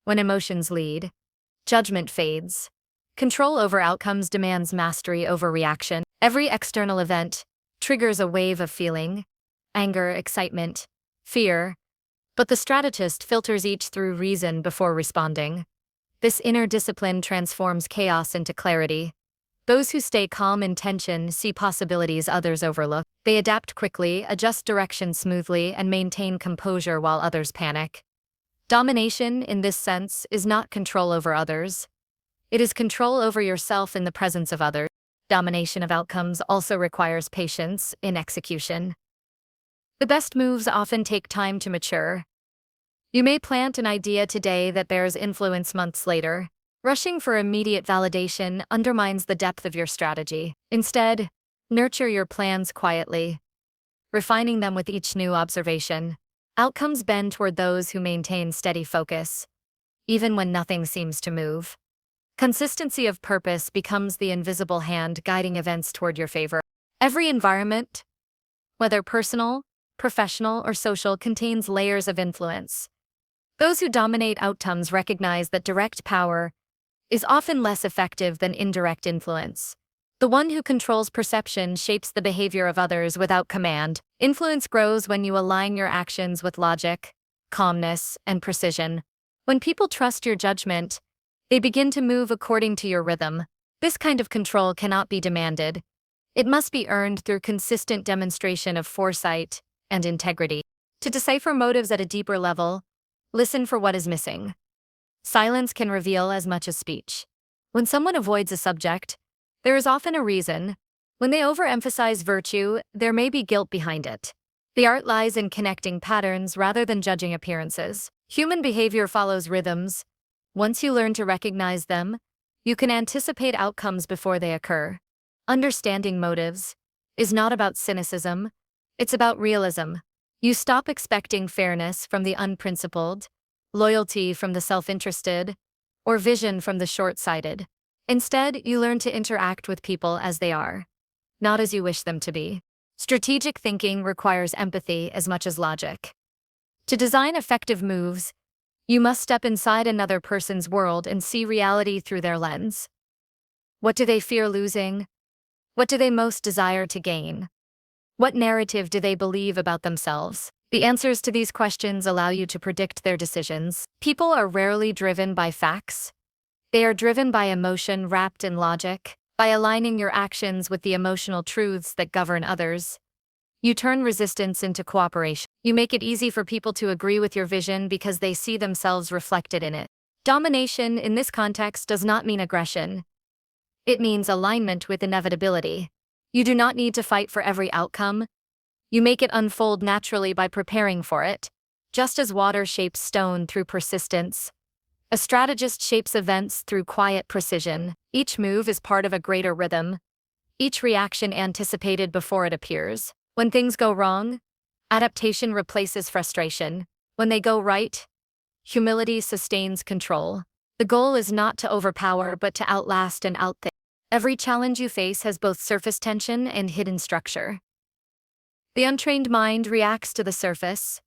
When emotions lead, judgment fades. Control over outcomes demands mastery over reaction. Every external event triggers a wave of feeling: anger, excitement, fear. But the strategist filters each through reason before responding. This inner discipline transforms chaos into clarity. Those who stay calm in tension see possibilities others overlook. They adapt quickly, adjust direction smoothly, and maintain composure while others panic. Domination, in this sense, is not control over others. It is control over yourself in the presence of others. Domination of outcomes also requires patience in execution. The best moves often take time to mature. You may plant an idea today that bears influence months later. Rushing for immediate validation undermines the depth of your strategy. Instead, nurture your plans quietly, refining them with each new observation. Outcomes bend toward those who maintain steady focus, even when nothing seems to move. Consistency of purpose becomes the invisible hand guiding events toward your favor. Every environment, whether personal, professional, or social, contains layers of influence. Those who dominate outcomes recognize that direct power is often less effective than indirect influence. The one who controls perception shapes the behavior of others without command. Influence grows when you align your actions with logic, calmness, and precision. When people trust your judgment, they begin to move according to your rhythm. This kind of control cannot be demanded. It must be earned through consistent demonstration of foresight and integrity. To decipher motives at a deeper level, listen for what is missing. Silence can reveal as much as speech. When someone avoids a subject, there is often a reason. When they overemphasize virtue, there may be guilt behind it. The art lies in connecting patterns rather than judging appearances. Human behavior follows rhythms. Once you learn to recognize them, you can anticipate outcomes before they occur. Understanding motives is not about cynicism, it's about realism. You stop expecting fairness from the unprincipled, loyalty from the self-interested, or vision from the short-sighted. Instead, you learn to interact with people as they are, not as you wish them to be. Strategic thinking requires empathy as much as logic. To design effective moves, you must step inside another person's world and see reality through their lens. What do they fear losing? What do they most desire to gain? What narrative do they believe about themselves? The answers to these questions allow you to predict their decisions. People are rarely driven by facts. They are driven by emotion wrapped in logic. By aligning your actions with the emotional truths that govern others, you turn resistance into cooperation. You make it easy for people to agree with your vision because they see themselves reflected in it. Domination in this context does not mean aggression. It means alignment with inevitability. You do not need to fight for every outcome. You make it unfold naturally by preparing for it, just as water shapes stone through persistence. A strategist shapes events through quiet precision. Each move is part of a greater rhythm, each reaction anticipated before it appears. When things go wrong, adaptation replaces frustration. When they go right, humility sustains control. The goal is not to overpower but to outlast and outthink. Every challenge you face has both surface tension and hidden structure. The untrained mind reacts to the surface,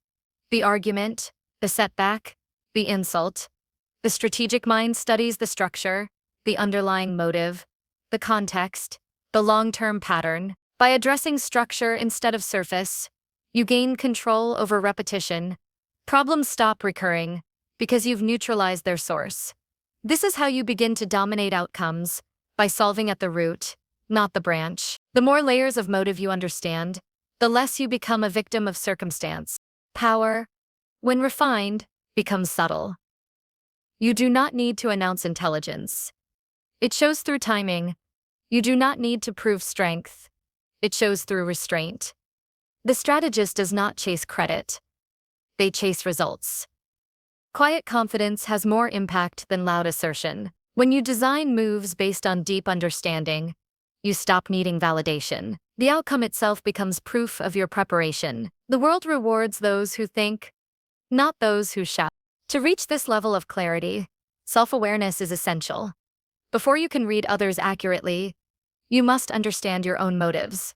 the argument, the setback, the insult. The strategic mind studies the structure, the underlying motive, the context, the long-term pattern. By addressing structure instead of surface, you gain control over repetition. Problems stop recurring because you've neutralized their source. This is how you begin to dominate outcomes, by solving at the root, not the branch. The more layers of motive you understand, the less you become a victim of circumstance. Power, when refined, becomes subtle. You do not need to announce intelligence. It shows through timing. You do not need to prove strength. It shows through restraint. The strategist does not chase credit. They chase results. Quiet confidence has more impact than loud assertion. When you design moves based on deep understanding, you stop needing validation. The outcome itself becomes proof of your preparation. The world rewards those who think, not those who shout. To reach this level of clarity, self-awareness is essential. Before you can read others accurately, you must understand your own motives.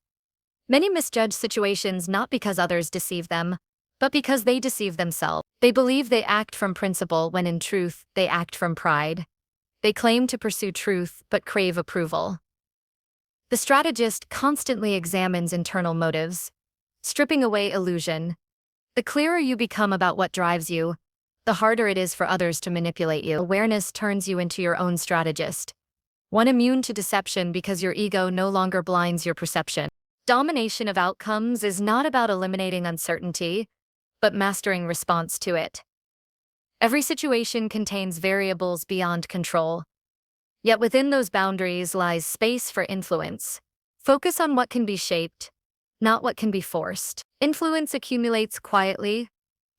Many misjudge situations not because others deceive them, but because they deceive themselves. They believe they act from principle when in truth, they act from pride. They claim to pursue truth but crave approval. The strategist constantly examines internal motives, stripping away illusion. The clearer you become about what drives you, the harder it is for others to manipulate you. Awareness turns you into your own strategist, one immune to deception because your ego no longer blinds your perception. Domination of outcomes is not about eliminating uncertainty, but mastering response to it. Every situation contains variables beyond control. Yet within those boundaries lies space for influence. Focus on what can be shaped, not what can be forced. Influence accumulates quietly,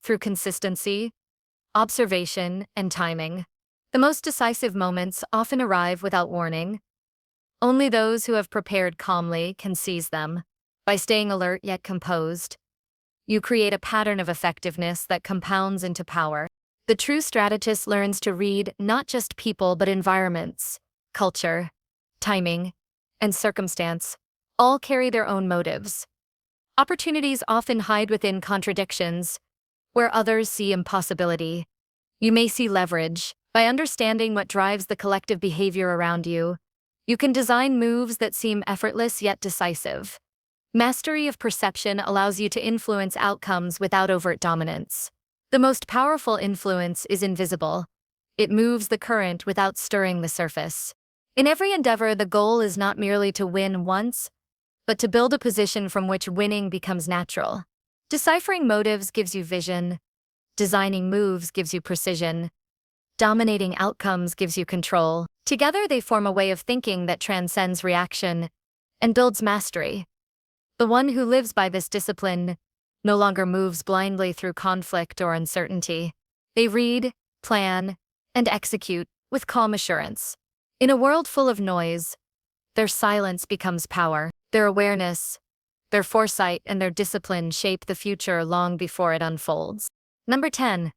through consistency, observation, and timing. The most decisive moments often arrive without warning. Only those who have prepared calmly can seize them. By staying alert yet composed, you create a pattern of effectiveness that compounds into power. The true strategist learns to read not just people but environments, culture, timing, and circumstance. All carry their own motives. Opportunities often hide within contradictions, where others see impossibility. You may see leverage. By understanding what drives the collective behavior around you, you can design moves that seem effortless yet decisive. Mastery of perception allows you to influence outcomes without overt dominance. The most powerful influence is invisible. It moves the current without stirring the surface. In every endeavor, the goal is not merely to win once, but to build a position from which winning becomes natural. Deciphering motives gives you vision. Designing moves gives you precision. Dominating outcomes gives you control. Together, they form a way of thinking that transcends reaction and builds mastery. The one who lives by this discipline no longer moves blindly through conflict or uncertainty. They read, plan, and execute with calm assurance. In a world full of noise, their silence becomes power. Their awareness, their foresight, and their discipline shape the future long before it unfolds. Number 10.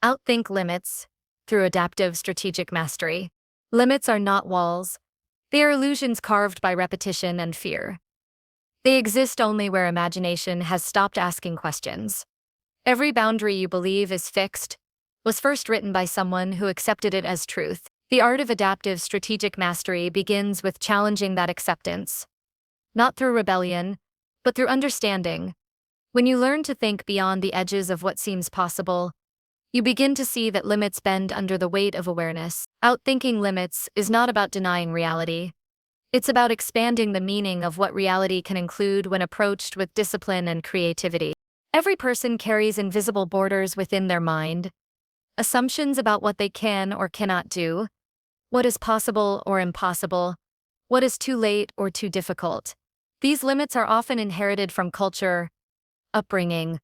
Outthink limits through adaptive strategic mastery. Limits are not walls. They are illusions carved by repetition and fear. They exist only where imagination has stopped asking questions. Every boundary you believe is fixed was first written by someone who accepted it as truth. The art of adaptive strategic mastery begins with challenging that acceptance. Not through rebellion, but through understanding. When you learn to think beyond the edges of what seems possible, you begin to see that limits bend under the weight of awareness. Outthinking limits is not about denying reality. It's about expanding the meaning of what reality can include when approached with discipline and creativity. Every person carries invisible borders within their mind, assumptions about what they can or cannot do, what is possible or impossible, what is too late or too difficult. These limits are often inherited from culture, upbringing,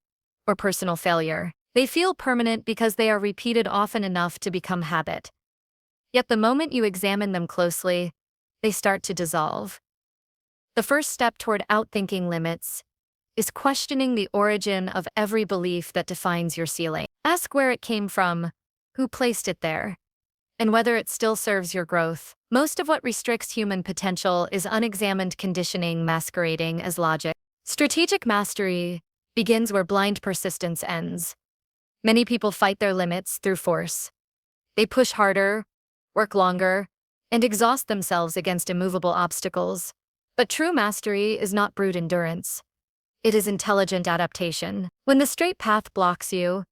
or personal failure. They feel permanent because they are repeated often enough to become habit. Yet the moment you examine them closely, they start to dissolve. The first step toward outthinking limits is questioning the origin of every belief that defines your ceiling. Ask where it came from, who placed it there, and whether it still serves your growth. Most of what restricts human potential is unexamined conditioning masquerading as logic. Strategic mastery begins where blind persistence ends. Many people fight their limits through force. They push harder, work longer, and exhaust themselves against immovable obstacles. But true mastery is not brute endurance. It is intelligent adaptation. When the straight path blocks you,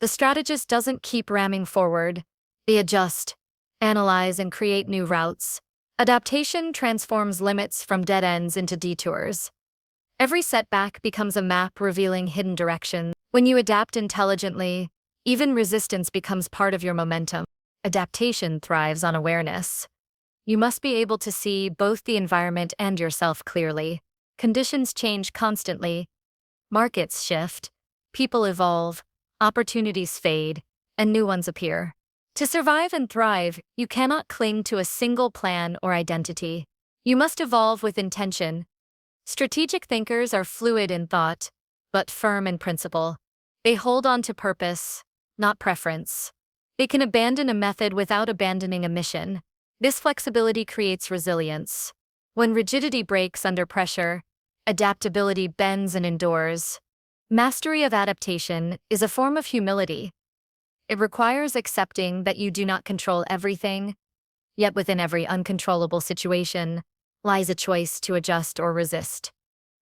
the strategist doesn't keep ramming forward. They adjust, analyze, and create new routes. Adaptation transforms limits from dead ends into detours. Every setback becomes a map revealing hidden directions. When you adapt intelligently, even resistance becomes part of your momentum. Adaptation thrives on awareness. You must be able to see both the environment and yourself clearly. Conditions change constantly. Markets shift. People evolve. Opportunities fade. and new ones appear. To survive and thrive, you cannot cling to a single plan or identity. You must evolve with intention. Strategic thinkers are fluid in thought, but firm in principle. They hold on to purpose, not preference. They can abandon a method without abandoning a mission. This flexibility creates resilience. When rigidity breaks under pressure, adaptability bends and endures. Mastery of adaptation is a form of humility. It requires accepting that you do not control everything, yet within every uncontrollable situation lies a choice to adjust or resist.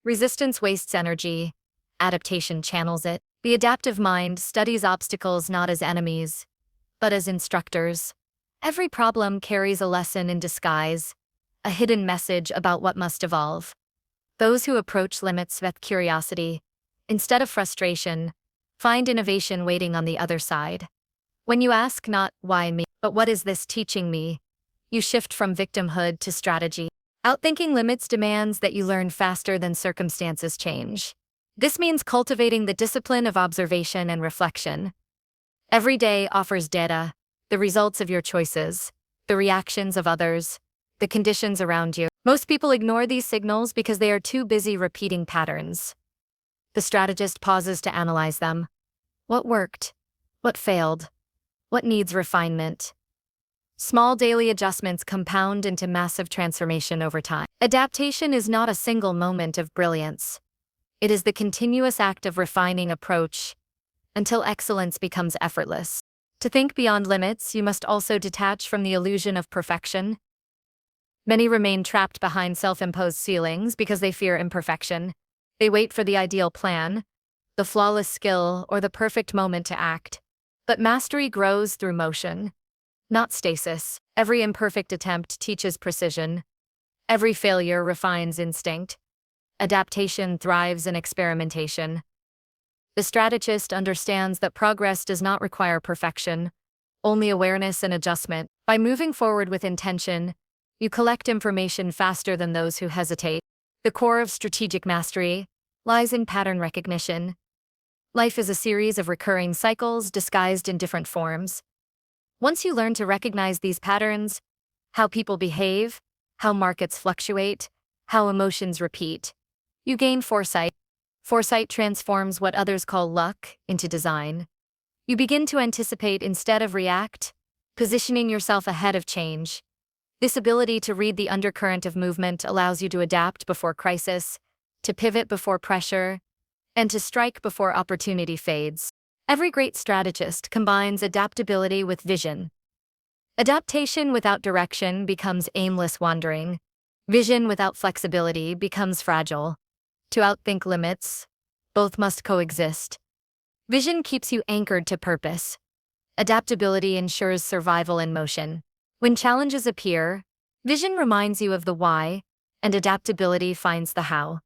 Resistance wastes energy, adaptation channels it. The adaptive mind studies obstacles not as enemies, but as instructors. Every problem carries a lesson in disguise, a hidden message about what must evolve. Those who approach limits with curiosity, instead of frustration, find innovation waiting on the other side. When you ask not, why me, but what is this teaching me, you shift from victimhood to strategy. Outthinking limits demands that you learn faster than circumstances change. This means cultivating the discipline of observation and reflection. Every day offers data, the results of your choices, the reactions of others, the conditions around you. Most people ignore these signals because they are too busy repeating patterns. The strategist pauses to analyze them. What worked? What failed? What needs refinement? Small daily adjustments compound into massive transformation over time. Adaptation is not a single moment of brilliance. It is the continuous act of refining approach until excellence becomes effortless. To think beyond limits, you must also detach from the illusion of perfection. Many remain trapped behind self-imposed ceilings because they fear imperfection. They wait for the ideal plan, the flawless skill, or the perfect moment to act. But mastery grows through motion, not stasis. Every imperfect attempt teaches precision. Every failure refines instinct. Adaptation thrives in experimentation. The strategist understands that progress does not require perfection, only awareness and adjustment. By moving forward with intention, you collect information faster than those who hesitate. The core of strategic mastery lies in pattern recognition. Life is a series of recurring cycles disguised in different forms. Once you learn to recognize these patterns, how people behave, how markets fluctuate, how emotions repeat, you gain foresight. Foresight transforms what others call luck into design. You begin to anticipate instead of react, positioning yourself ahead of change. This ability to read the undercurrent of movement allows you to adapt before crisis, to pivot before pressure, and to strike before opportunity fades. Every great strategist combines adaptability with vision. Adaptation without direction becomes aimless wandering. Vision without flexibility becomes fragile. To outthink limits, both must coexist. Vision keeps you anchored to purpose. Adaptability ensures survival in motion. When challenges appear, vision reminds you of the why, and adaptability finds the how.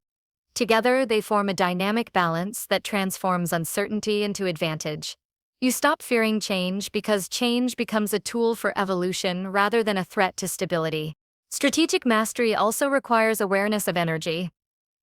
Together, they form a dynamic balance that transforms uncertainty into advantage. You stop fearing change because change becomes a tool for evolution rather than a threat to stability. Strategic mastery also requires awareness of energy.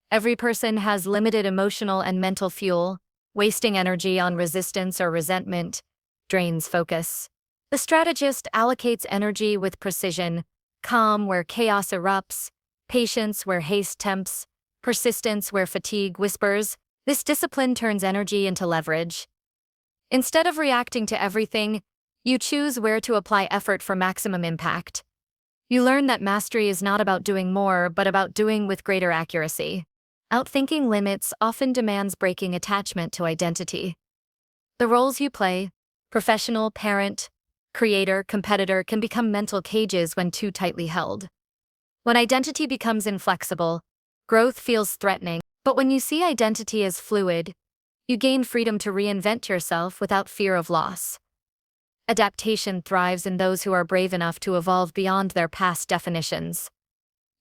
Every person has limited emotional and mental fuel. Wasting energy on resistance or resentment drains focus. The strategist allocates energy with precision, calm where chaos erupts, patience where haste tempts, persistence where fatigue whispers. This discipline turns energy into leverage. Instead of reacting to everything, you choose where to apply effort for maximum impact. You learn that mastery is not about doing more, but about doing with greater accuracy. Outthinking limits often demands breaking attachment to identity. The roles you play, professional, parent, creator, competitor, can become mental cages when too tightly held. When identity becomes inflexible, growth feels threatening. But when you see identity as fluid, you gain freedom to reinvent yourself without fear of loss. Adaptation thrives in those who are brave enough to evolve beyond their past definitions.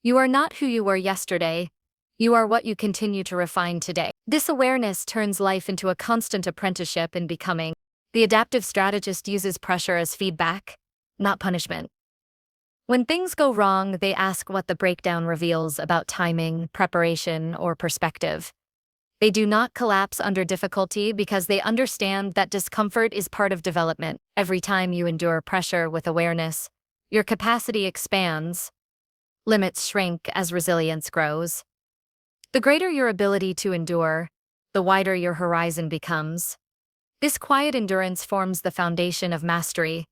You are not who you were yesterday. You are what you continue to refine today. This awareness turns life into a constant apprenticeship in becoming. The adaptive strategist uses pressure as feedback, not punishment. When things go wrong, they ask what the breakdown reveals about timing, preparation, or perspective. They do not collapse under difficulty because they understand that discomfort is part of development. Every time you endure pressure with awareness, your capacity expands, limits shrink as resilience grows. The greater your ability to endure, the wider your horizon becomes. This quiet endurance forms the foundation of mastery,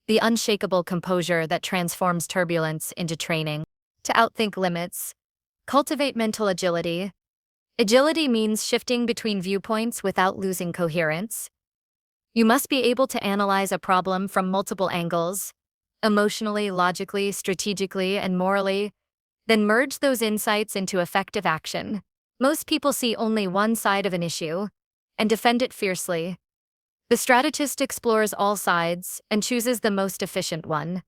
the unshakable composure that transforms turbulence into training. To outthink limits, cultivate mental agility. Agility means shifting between viewpoints without losing coherence. You must be able to analyze a problem from multiple angles, emotionally, logically, strategically, and morally, then merge those insights into effective action. Most people see only one side of an issue and defend it fiercely. The strategist explores all sides and chooses the most efficient one,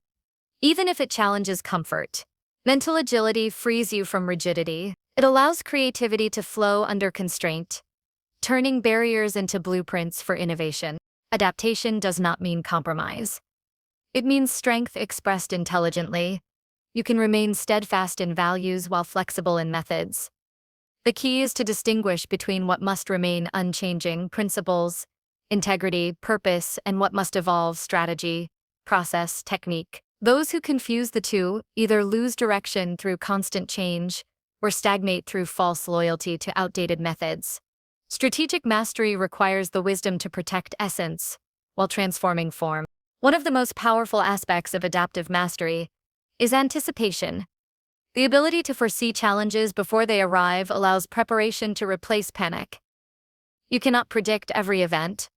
even if it challenges comfort. Mental agility frees you from rigidity. It allows creativity to flow under constraint, turning barriers into blueprints for innovation. Adaptation does not mean compromise. It means strength expressed intelligently. You can remain steadfast in values while flexible in methods. The key is to distinguish between what must remain unchanging, principles, integrity, purpose, and what must evolve, strategy, process, technique. Those who confuse the two either lose direction through constant change or stagnate through false loyalty to outdated methods. Strategic mastery requires the wisdom to protect essence while transforming form. One of the most powerful aspects of adaptive mastery is anticipation. The ability to foresee challenges before they arrive allows preparation to replace panic. You cannot predict every event,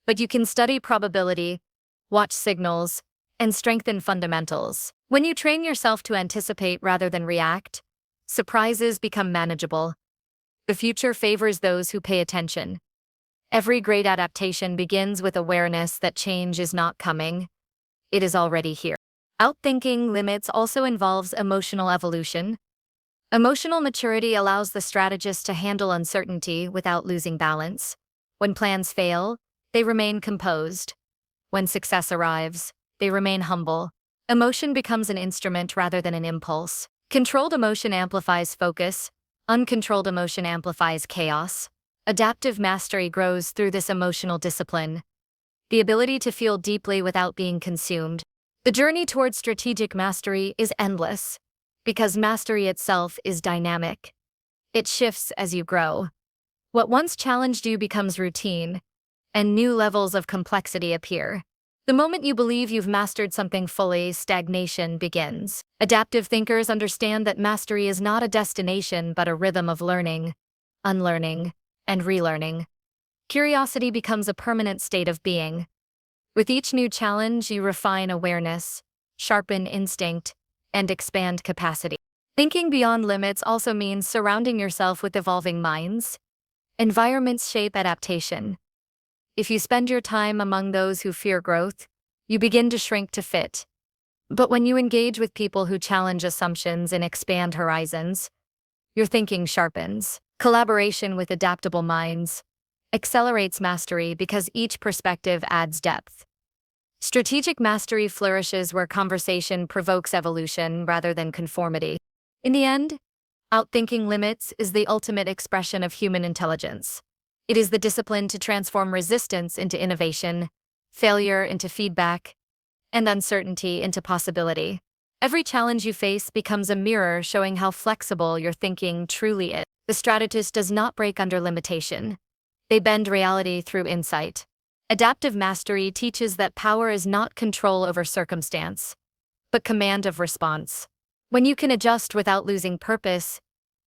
but you can study probability, watch signals, and strengthen fundamentals. When you train yourself to anticipate rather than react, surprises become manageable. The future favors those who pay attention. Every great adaptation begins with awareness that change is not coming. It is already here. Outthinking limits also involves emotional evolution. Emotional maturity allows the strategist to handle uncertainty without losing balance. When plans fail, they remain composed. When success arrives, they remain humble. Emotion becomes an instrument rather than an impulse. Controlled emotion amplifies focus. Uncontrolled emotion amplifies chaos. Adaptive mastery grows through this emotional discipline, the ability to feel deeply without being consumed. The journey towards strategic mastery is endless, because mastery itself is dynamic. It shifts as you grow. What once challenged you becomes routine, and new levels of complexity appear. The moment you believe you've mastered something fully, stagnation begins. Adaptive thinkers understand that mastery is not a destination but a rhythm of learning, unlearning, and relearning. Curiosity becomes a permanent state of being. With each new challenge, you refine awareness, sharpen instinct, and expand capacity. Thinking beyond limits also means surrounding yourself with evolving minds. Environments shape adaptation. If you spend your time among those who fear growth, you begin to shrink to fit. But when you engage with people who challenge assumptions and expand horizons, your thinking sharpens. Collaboration with adaptable minds accelerates mastery because each perspective adds depth. Strategic mastery flourishes where conversation provokes evolution rather than conformity. In the end, outthinking limits is the ultimate expression of human intelligence. It is the discipline to transform resistance into innovation, failure into feedback, and uncertainty into possibility. Every challenge you face becomes a mirror showing how flexible your thinking truly is. The strategist does not break under limitation. They bend reality through insight. Adaptive mastery teaches that power is not control over circumstance, but command of response. When you can adjust without losing purpose,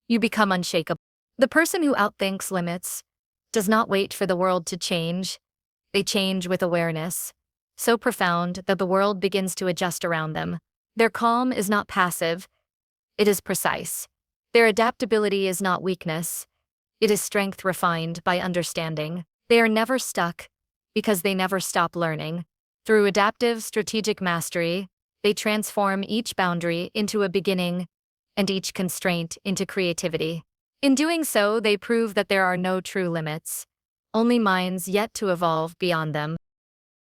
you become unshakable. The person who outthinks limits does not wait for the world to change. They change with awareness, so profound that the world begins to adjust around them. Their calm is not passive, it is precise. Their adaptability is not weakness, it is strength refined by understanding. They are never stuck, because they never stop learning. Through adaptive strategic mastery, they transform each boundary into a beginning and each constraint into creativity. In doing so, they prove that there are no true limits, only minds yet to evolve beyond them.